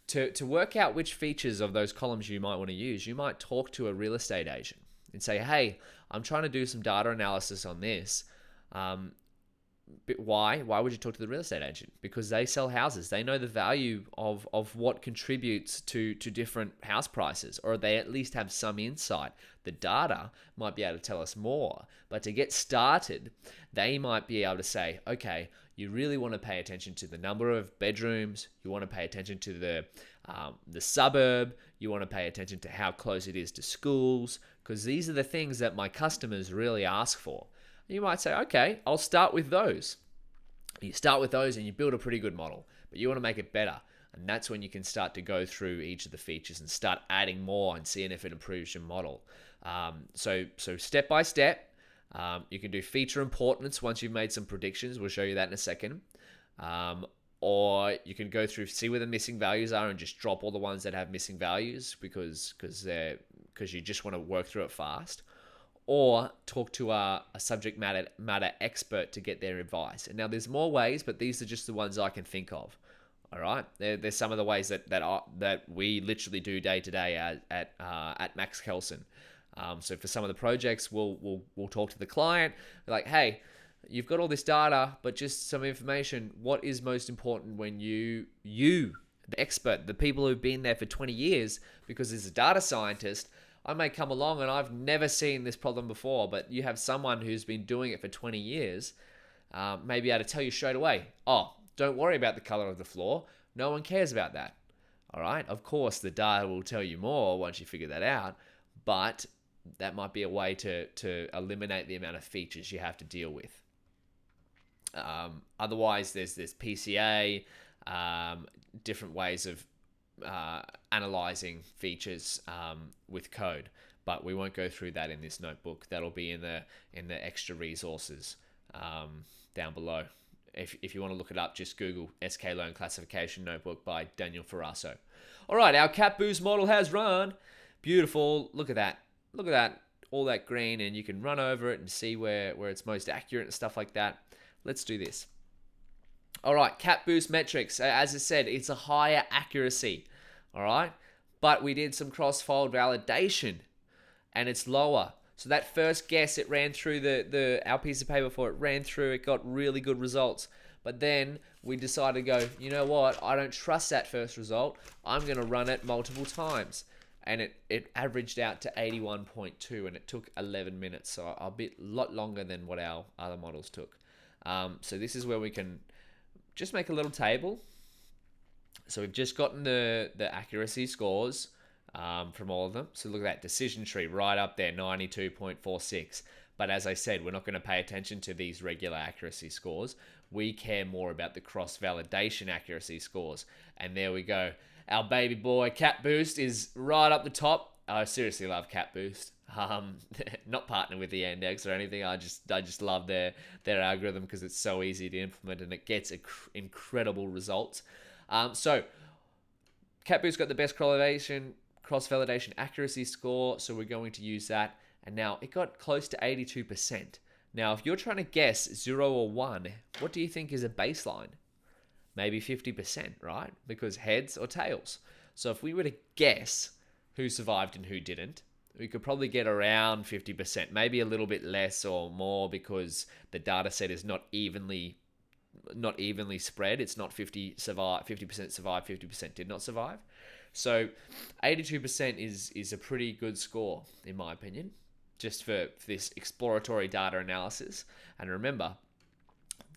To work out which features of those columns you might want to use, you might talk to a real estate agent and say, hey, I'm trying to do some data analysis on this. But why? Why would you talk to the real estate agent? Because they sell houses. They know the value of what contributes to different house prices, or they at least have some insight. The data might be able to tell us more. But to get started, they might be able to say, okay, you really want to pay attention to the number of bedrooms. You want to pay attention to the suburb. You want to pay attention to how close it is to schools, because these are the things that my customers really ask for. You might say, okay, I'll start with those. You start with those and you build a pretty good model, but you want to make it better. And that's when you can start to go through each of the features and start adding more and seeing if it improves your model. So step by step, you can do feature importance once you've made some predictions. We'll show you that in a second. Or you can go through, see where the missing values are and just drop all the ones that have missing values because you just want to work through it fast. Or talk to a subject matter expert to get their advice. And now there's more ways, but these are just the ones I can think of. All right, there's some of the ways that we literally do day to day at Max Kelson. So for some of the projects, we'll talk to the client, like, hey, you've got all this data, but just some information. What is most important when you the expert, the people who've been there for 20 years, because as a data scientist, I may come along and I've never seen this problem before, but you have someone who's been doing it for 20 years, may be able to tell you straight away, oh, don't worry about the color of the floor. No one cares about that. All right. Of course, the data will tell you more once you figure that out, but that might be a way to eliminate the amount of features you have to deal with. Otherwise, there's PCA, different ways of analyzing features with code, but we won't go through that in this notebook. That'll be in the extra resources down below. If you want to look it up, just Google sklearn classification notebook by Daniel Ferraso. All right, our CapBoost model has run. Beautiful. Look at that. Look at that. All that green, and you can run over it and see where it's most accurate and stuff like that. Let's do this. All right, CapBoost metrics. As I said, it's a higher accuracy. All right, but we did some cross-fold validation, and it's lower. So that first guess, it ran through our piece of paper for it ran through. It got really good results. But then we decided to go, you know what? I don't trust that first result. I'm going to run it multiple times. And it averaged out to 81.2, and it took 11 minutes. So a lot longer than what our other models took. So this is where we can just make a little table. So we've just gotten the accuracy scores from all of them. So look at that decision tree right up there, 92.46. But as I said, we're not going to pay attention to these regular accuracy scores. We care more about the cross-validation accuracy scores. And there we go. Our baby boy CapBoost is right up the top. I seriously love CapBoost. Not partnered with the Yandex or anything. I just love their algorithm because it's so easy to implement and it gets incredible results. So CapBoost got the best cross-validation accuracy score, so we're going to use that. And now it got close to 82%. Now, if you're trying to guess 0 or 1, what do you think is a baseline? Maybe 50%, right? Because heads or tails. So if we were to guess who survived and who didn't, we could probably get around 50%, maybe a little bit less or more because the data set is not evenly spread. It's not 50% survived, 50% did not survive. So 82% is a pretty good score, in my opinion, just for this exploratory data analysis. And remember,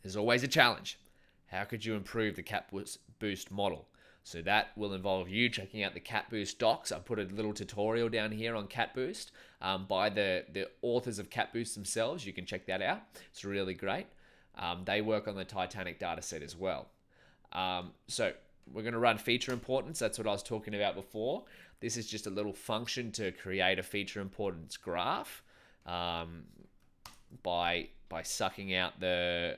there's always a challenge. How could you improve the CapBoost model? So that will involve you checking out the CapBoost docs. I put a little tutorial down here on CapBoost by the authors of CapBoost themselves. You can check that out. It's really great. They work on the Titanic dataset as well. So we're going to run feature importance. That's what I was talking about before. This is just a little function to create a feature importance graph. by sucking out the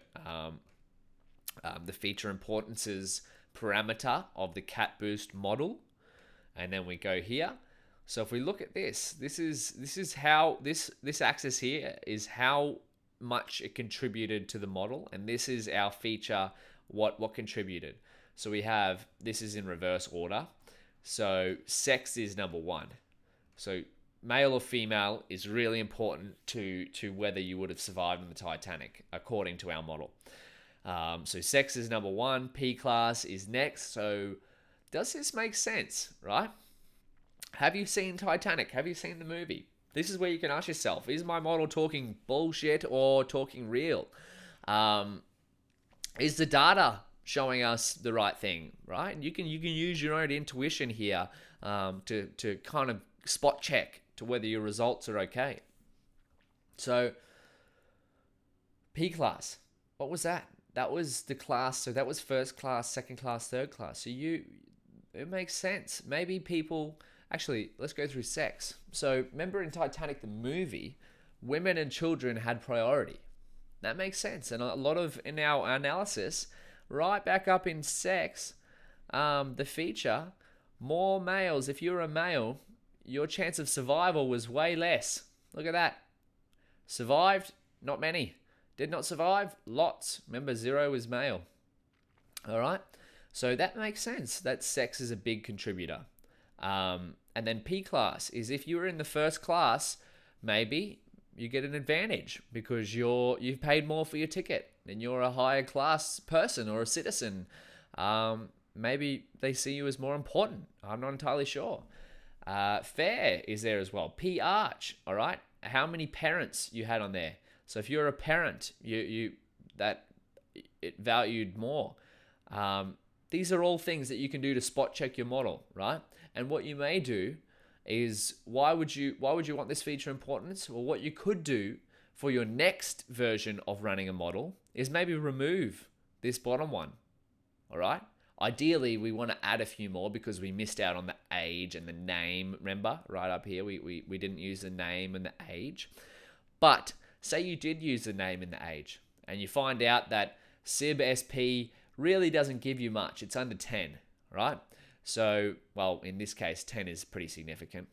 feature importances parameter of the cat boost model, and then we go here. So if we look at this is how this axis here is how much it contributed to the model, and this is our feature, what contributed. So we have, this is in reverse order. So sex is number one. So male or female is really important to whether you would have survived in the Titanic, according to our model. So sex is number one, P class is next. So does this make sense, right? Have you seen Titanic? Have you seen the movie? This is where you can ask yourself, is my model talking bullshit or talking real? Is the data showing us the right thing, right? You can use your own intuition here to kind of spot check to whether your results are okay. So P class, what was that? That was the class. So that was first class, second class, third class. So it makes sense. Maybe people, actually, let's go through sex. So remember in Titanic, the movie, women and children had priority. That makes sense. And a lot of, in our analysis, right back up in sex, the feature, more males. If you're a male, your chance of survival was way less. Look at that. Survived, not many. Did not survive, lots. Remember, 0 is male. All right. So that makes sense. That sex is a big contributor. And then P class is if you were in the first class, maybe you get an advantage because you've paid more for your ticket and you're a higher class person or a citizen. Maybe they see you as more important. I'm not entirely sure. Fair is there as well. P arch. All right. How many parents you had on there? So if you're a parent, that it valued more. These are all things that you can do to spot check your model, right? And what you may do is, why would you want this feature importance? Well, what you could do for your next version of running a model is maybe remove this bottom one. All right. Ideally, we want to add a few more because we missed out on the age and the name. Remember, right up here, we didn't use the name and the age. But say you did use the name and the age, and you find out that SIB SP really doesn't give you much. It's under 10, right? So, well, in this case, 10 is pretty significant.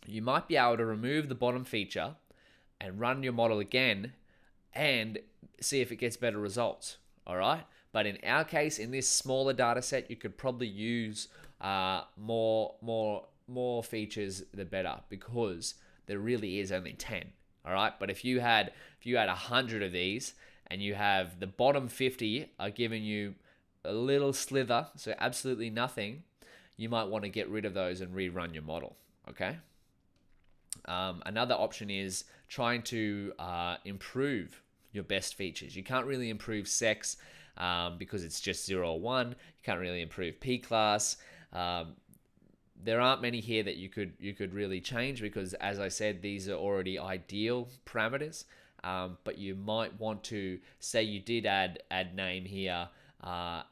You might be able to remove the bottom feature and run your model again and see if it gets better results, all right? But in our case, in this smaller data set, you could probably use more features, the better, because there really is only 10. All right, but if you had 100 of these and you have the bottom 50 are giving you a little slither, so absolutely nothing, you might want to get rid of those and rerun your model. Okay. Another option is trying to improve your best features. You can't really improve sex because it's just 0 or 1. You can't really improve P class. There aren't many here that you could really change because, as I said, these are already ideal parameters. But you might want to say you did add name here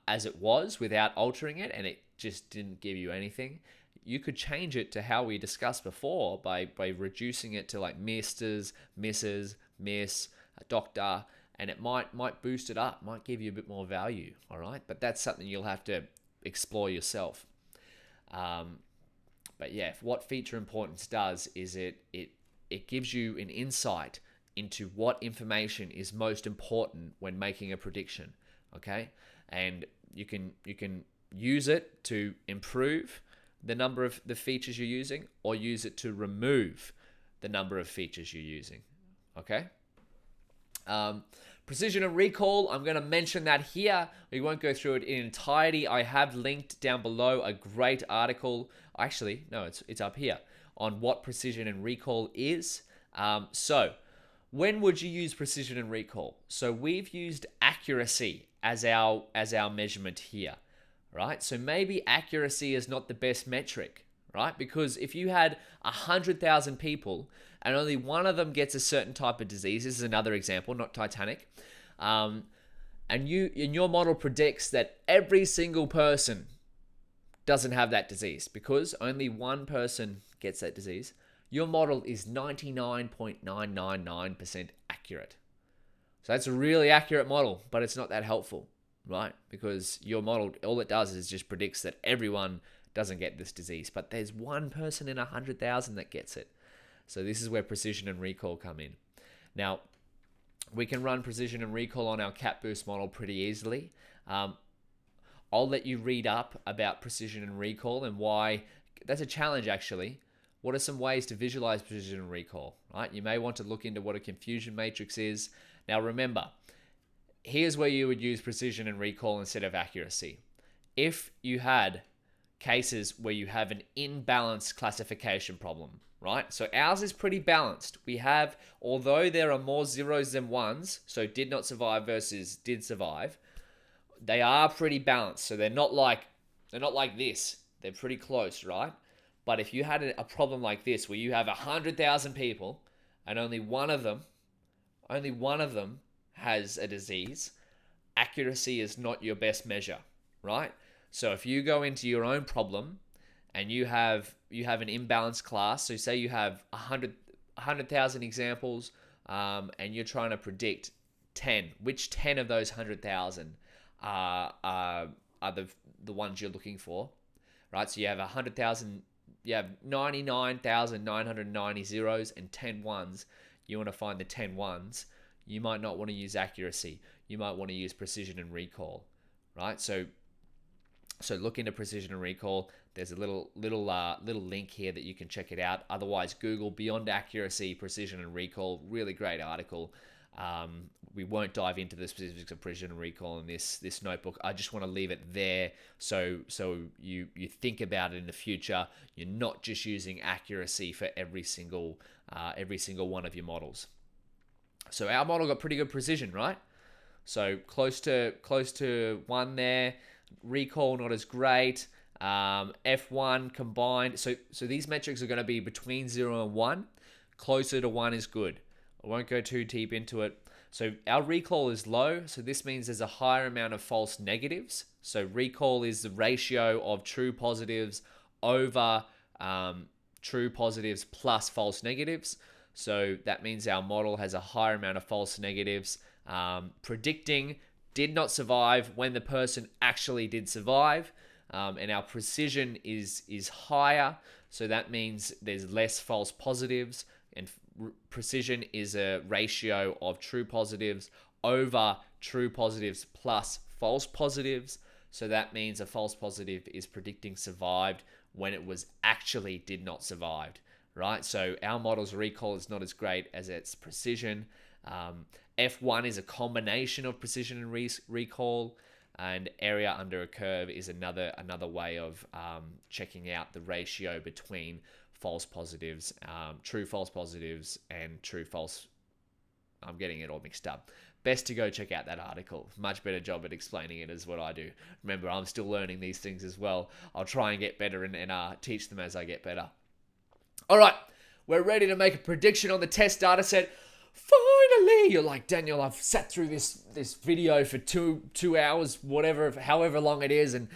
as it was without altering it, and it just didn't give you anything. You could change it to how we discussed before by reducing it to like Misters, Mrs., Miss, Doctor, and it might boost it up, might give you a bit more value. All right, but that's something you'll have to explore yourself. But yeah, what feature importance does is it gives you an insight into what information is most important when making a prediction, okay? And you can use it to improve the number of the features you're using, or use it to remove the number of features you're using, okay? Precision and recall, I'm going to mention that here. We won't go through it in entirety. I have linked down below a great article. Actually, no, it's up here on what precision and recall is. So when would you use precision and recall? So we've used accuracy as our measurement here, right? So maybe accuracy is not the best metric, right? Because if you had 100,000 people and only one of them gets a certain type of disease, this is another example, not Titanic, and your model predicts that every single person doesn't have that disease because only one person gets that disease, your model is 99.999% accurate. So that's a really accurate model, but it's not that helpful, right? Because your model, all it does is just predicts that everyone doesn't get this disease, but there's one person in 100,000 that gets it. So this is where precision and recall come in. Now, we can run precision and recall on our CapBoost model pretty easily. I'll let you read up about precision and recall and why. That's a challenge, actually. What are some ways to visualize precision and recall, right? You may want to look into what a confusion matrix is. Now, remember, here's where you would use precision and recall instead of accuracy. If you had cases where you have an imbalanced classification problem, right? So ours is pretty balanced. We have, although there are more zeros than ones, so did not survive versus did survive, they are pretty balanced. So they're not like this. They're pretty close, right? But if you had a problem like this, where you have 100,000 people and only one of them has a disease, accuracy is not your best measure, right? So if you go into your own problem and you have an imbalanced class, so say you have 100,000 examples, and you're trying to predict 10, which 10 of those 100,000 are the ones you're looking for, right? So you have 100,000, you have 99,990 zeros and 10 ones. You want to find the 10 ones. You might not want to use accuracy. You might want to use precision and recall, right? So look into precision and recall. There's a little link here that you can check it out. Otherwise, Google Beyond Accuracy, Precision and Recall. Really great article. We won't dive into the specifics of precision and recall in this notebook. I just want to leave it there so you think about it in the future. You're not just using accuracy for every single one of your models. So our model got pretty good precision, right? So close to 1 there. Recall not as great. F1 combined. So these metrics are going to be between 0 and 1. Closer to 1 is good. I won't go too deep into it. So our recall is low. So this means there's a higher amount of false negatives. So recall is the ratio of true positives over true positives plus false negatives. So that means our model has a higher amount of false negatives, predicting did not survive when the person actually did survive. And our precision is higher. So that means there's less false positives. And precision is a ratio of true positives over true positives plus false positives. So that means a false positive is predicting survived when it was actually did not survived, right? So our model's recall is not as great as its precision. F1 is a combination of precision and recall, and area under a curve is another way of checking out the ratio between false positives, true false positives, and true false. I'm getting it all mixed up. Best to go check out that article. Much better job at explaining it is what I do. Remember, I'm still learning these things as well. I'll try and get better and teach them as I get better. All right, we're ready to make a prediction on the test data set. Finally! You're like, Daniel, I've sat through this video for two hours, however long it is, and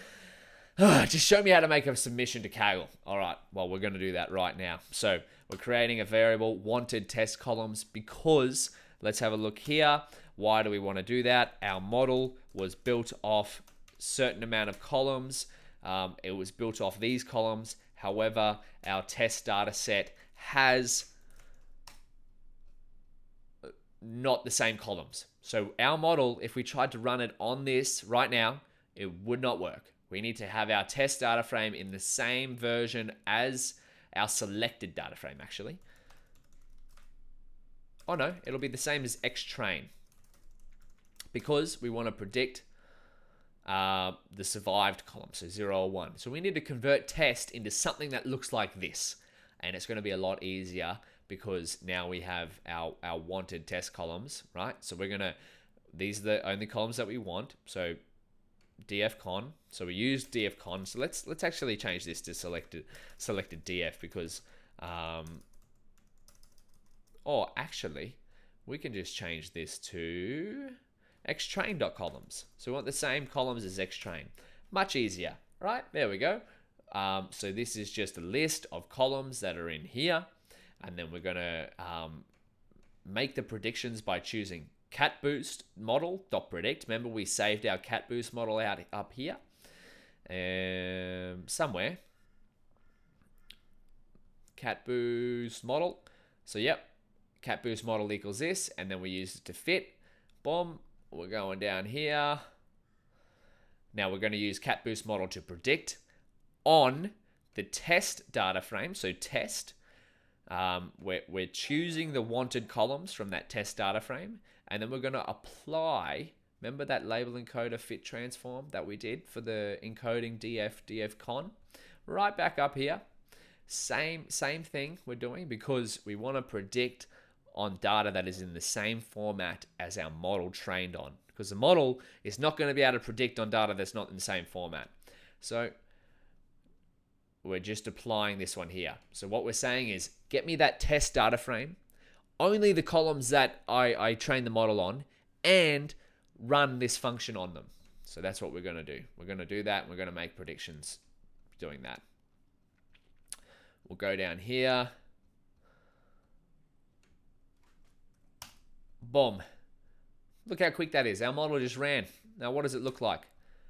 just show me how to make a submission to Kaggle. All right, well, we're going to do that right now. So we're creating a variable wanted test columns because, let's have a look here. Why do we want to do that? Our model was built off a certain amount of columns. It was built off these columns. However, our test data set has not the same columns. So our model, if we tried to run it on this right now, it would not work. We need to have our test data frame in the same version as our selected data frame, actually. Oh no, it'll be the same as xtrain, because we want to predict the survived column, so 0 or 1. So we need to convert test into something that looks like this, and it's going to be a lot easier because now we have our wanted test columns, right? So these are the only columns that we want. So dfcon. So we use dfcon. So let's actually change this to selected df because actually we can just change this to xtrain.columns. So we want the same columns as xtrain. Much easier, right? There we go. So this is just a list of columns that are in here. And then we're going to make the predictions by choosing cat boost model.predict. Remember, we saved our cat boost model out up here somewhere. Cat boost model. So yep, cat boost model equals this, and then we use it to fit. Boom. We're going down here. Now we're going to use cat boost model to predict on the test data frame. So test. We're choosing the wanted columns from that test data frame, and then we're going to apply. Remember that label encoder fit transform that we did for the encoding df con? Right back up here. Same thing we're doing, because we want to predict on data that is in the same format as our model trained on, because the model is not going to be able to predict on data that's not in the same format. So we're just applying this one here. So what we're saying is, get me that test data frame, only the columns that I trained the model on, and run this function on them. So that's what we're going to do. We're going to do that, and we're going to make predictions doing that. We'll go down here. Boom. Look how quick that is. Our model just ran. Now, what does it look like?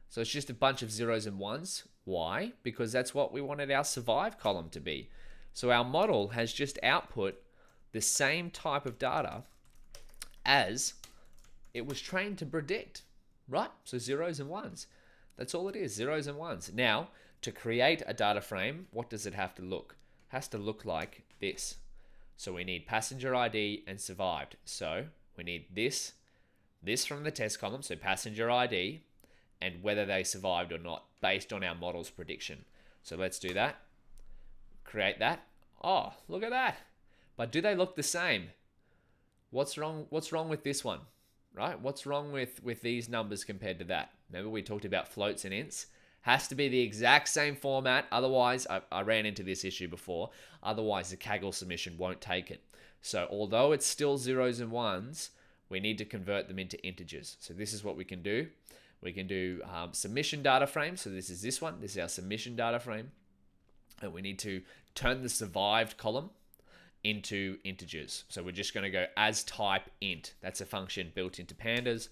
So it's just a bunch of zeros and ones. Why? Because that's what we wanted our survive column to be. So our model has just output the same type of data as it was trained to predict, right? So zeros and ones. That's all it is, zeros and ones. Now, to create a data frame, what does it have to look? It has to look like this. So we need passenger ID and survived. So we need this from the test column, so passenger ID, and whether they survived or not, based on our model's prediction. So let's do that. Create that. Oh, look at that. But do they look the same? What's wrong with this one? Right? What's wrong with these numbers compared to that? Remember, we talked about floats and ints. Has to be the exact same format. Otherwise, I ran into this issue before. Otherwise, the Kaggle submission won't take it. So although it's still zeros and ones, we need to convert them into integers. So this is what we can do. We can do submission data frame. So this is this one. This is our submission data frame. And we need to turn the survived column into integers. So we're just going to go as type int. That's a function built into pandas.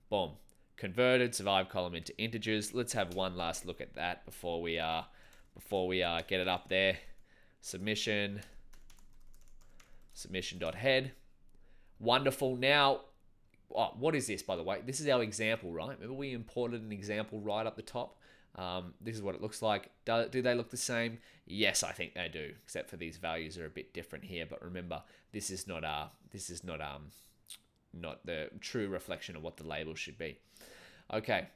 Boom. Converted survived column into integers. Let's have one last look at that before we get it up there. Submission.head. Wonderful. Now, what is this, by the way? This is our example, right? Remember we imported an example right up the top. This is what it looks like. Do they look the same? Yes, I think they do, except for these values are a bit different here. But remember, this is not the true reflection of what the label should be. Okay.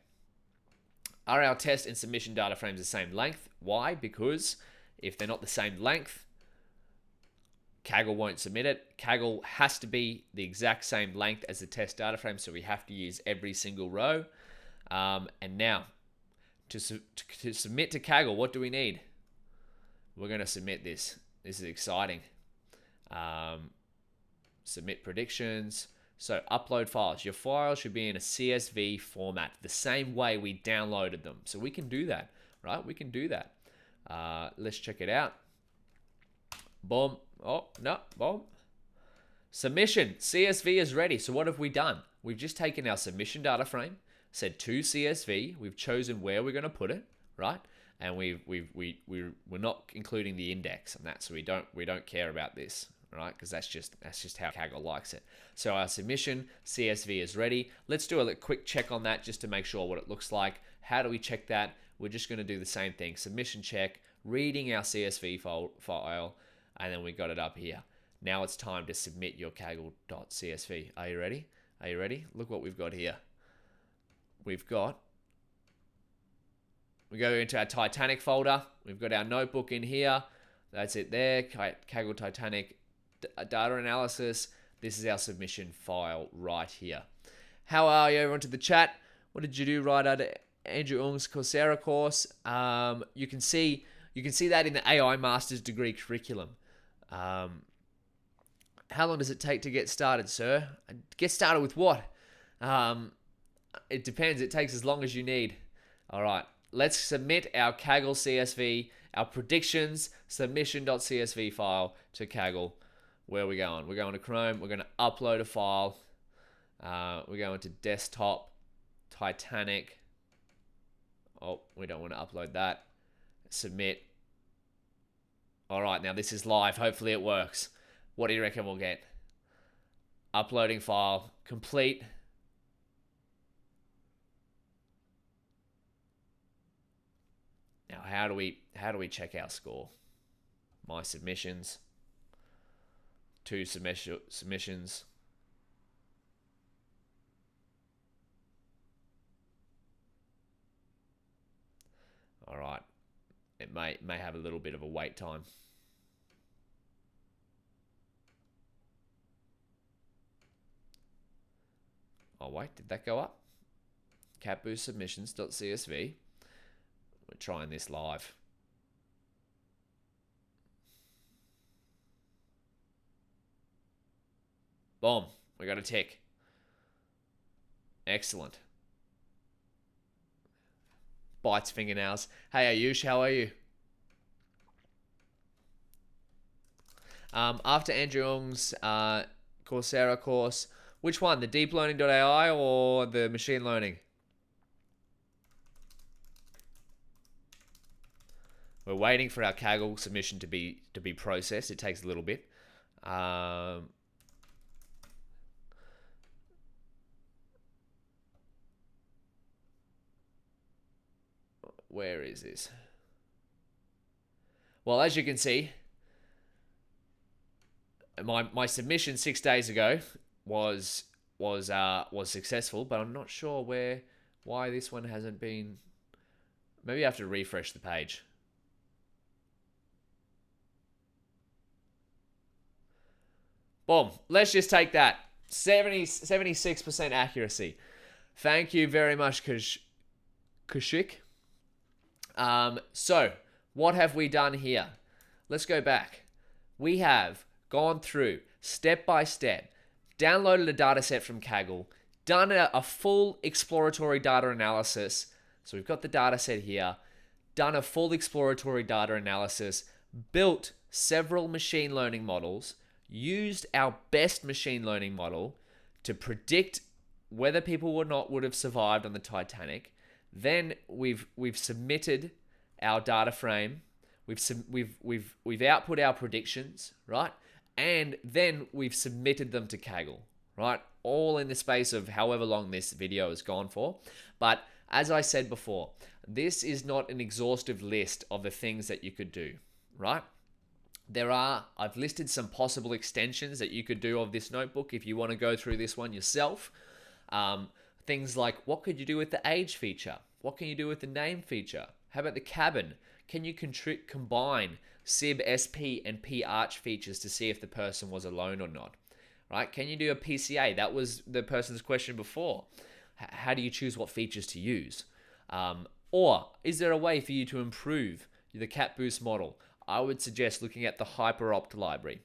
Are our test and submission data frames the same length? Why? Because if they're not the same length, Kaggle won't submit it. Kaggle has to be the exact same length as the test data frame, so we have to use every single row. And now, to submit to Kaggle, what do we need? We're going to submit this. This is exciting. Submit predictions. So upload files. Your files should be in a CSV format, the same way we downloaded them. So we can do that, right? We can do that. Let's check it out. Boom. Oh, no. Boom. Submission. CSV is ready. So what have we done? We've just taken our submission data frame, said to CSV. We've chosen where we're going to put it, right? And we're not including the index on that, so we don't care about this, right? Because that's just how Kaggle likes it. So our submission CSV is ready. Let's do a quick check on that just to make sure what it looks like. How do we check that? We're just going to do the same thing. Submission check, reading our CSV file, and then we got it up here. Now it's time to submit your Kaggle.csv. Are you ready? Are you ready? Look what we've got here. We go into our Titanic folder. We've got our notebook in here. That's it there. Kaggle Titanic data analysis. This is our submission file right here. How are you? Everyone to the chat. What did you do right out of Andrew Ung's Coursera course? You can see that in the AI Master's Degree curriculum. How long does it take to get started, sir? Get started with what? It depends. It takes as long as you need. All right. let's submit our Kaggle CSV, our predictions submission.csv file to Kaggle. Where are we going? We're going to Chrome. We're going to upload a file. We're going to desktop, Titanic. Oh, we don't want to upload that. Submit. All right, now this is live. Hopefully it works. What do you reckon we'll get? Uploading file, complete. Now, how do we check our score? My submissions. 2 submissions. All right. It may have a little bit of a wait time. Oh wait, did that go up? Catboost submissions.csv. We're trying this live. Boom, we got a tick. Excellent. Bites fingernails. Hey Ayush, how are you? After Andrew Ng's Coursera course, which one? The deep learning.ai or the machine learning? We're waiting for our Kaggle submission to be processed. It takes a little bit. Where is this? Well, as you can see, my submission 6 days ago was successful, but I'm not sure why this one hasn't been. Maybe I have to refresh the page. Boom. Let's just take that. 76% accuracy. Thank you very much, Kushik. So, what have we done here? Let's go back. We have gone through step by step, downloaded a data set from Kaggle, done a full exploratory data analysis. So we've got the data set here, done a full exploratory data analysis, built several machine learning models, used our best machine learning model to predict whether people would have survived on the Titanic. Then we've submitted our data frame. We've output our predictions, right? And then we've submitted them to Kaggle, right? All in the space of however long this video has gone for. But as I said before, this is not an exhaustive list of the things that you could do, right? I've listed some possible extensions that you could do of this notebook if you want to go through this one yourself. Things like, what could you do with the age feature? What can you do with the name feature? How about the cabin? Can you combine SIB, SP, and PArch features to see if the person was alone or not? Right? Can you do a PCA? That was the person's question before. How do you choose what features to use? Or is there a way for you to improve the CatBoost model? I would suggest looking at the HyperOpt library.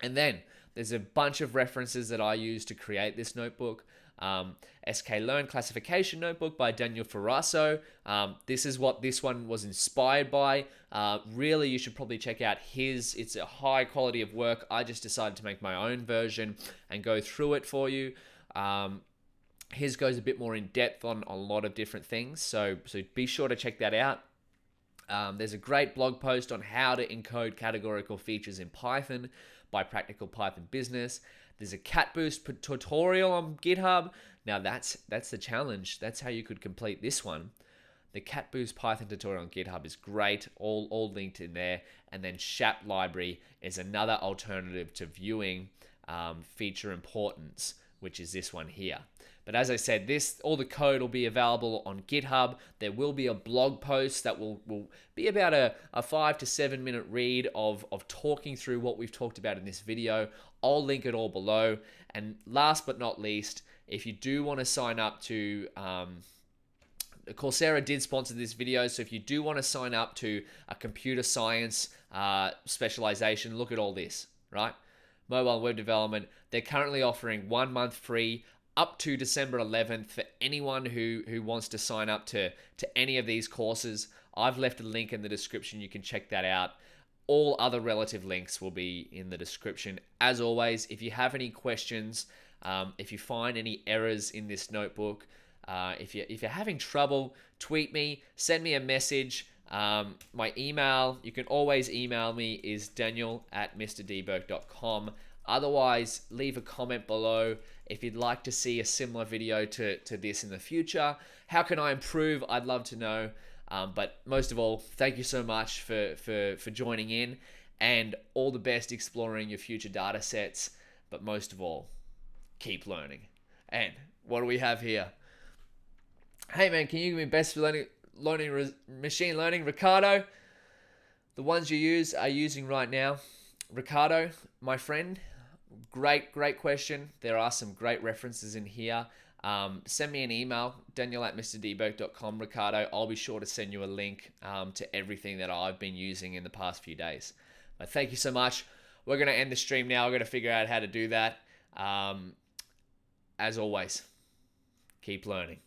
And then there's a bunch of references that I use to create this notebook. sklearn classification notebook by Daniel Ferrasso. This is what this one was inspired by. Really, you should probably check out his. It's a high quality of work. I just decided to make my own version and go through it for you. His goes a bit more in depth on a lot of different things. So be sure to check that out. There's a great blog post on how to encode categorical features in Python by Practical Python Business. There's a CatBoost tutorial on GitHub. Now that's the challenge. That's how you could complete this one. The CatBoost Python tutorial on GitHub is great, all linked in there. And then SHAP library is another alternative to viewing feature importance, which is this one here. But as I said, all the code will be available on GitHub. There will be a blog post that will be about a 5 to 7 minute read of talking through what we've talked about in this video. I'll link it all below. And last but not least, if you do want to sign up to Coursera did sponsor this video, so if you do want to sign up to a computer science specialization, look at all this, right? Mobile web development, they're currently offering 1 month free up to December 11th for anyone who wants to sign up to any of these courses. I've left a link in the description. You can check that out. All other relative links will be in the description. As always, if you have any questions, if you find any errors in this notebook, if you're having trouble, tweet me, send me a message. My email, you can always email me, is daniel@mrdbourke.com. Otherwise, leave a comment below if you'd like to see a similar video to this in the future. How can I improve? I'd love to know. But most of all, thank you so much for joining in, and all the best exploring your future data sets. But most of all, keep learning. And what do we have here? Hey man, can you give me best for machine learning? Ricardo, the ones you are using right now. Ricardo, my friend, great question. There are some great references in here. Send me an email, daniel@mrdbourke.com. Ricardo, I'll be sure to send you a link to everything that I've been using in the past few days. But thank you so much. We're going to end the stream now. We're going to figure out how to do that. As always, keep learning.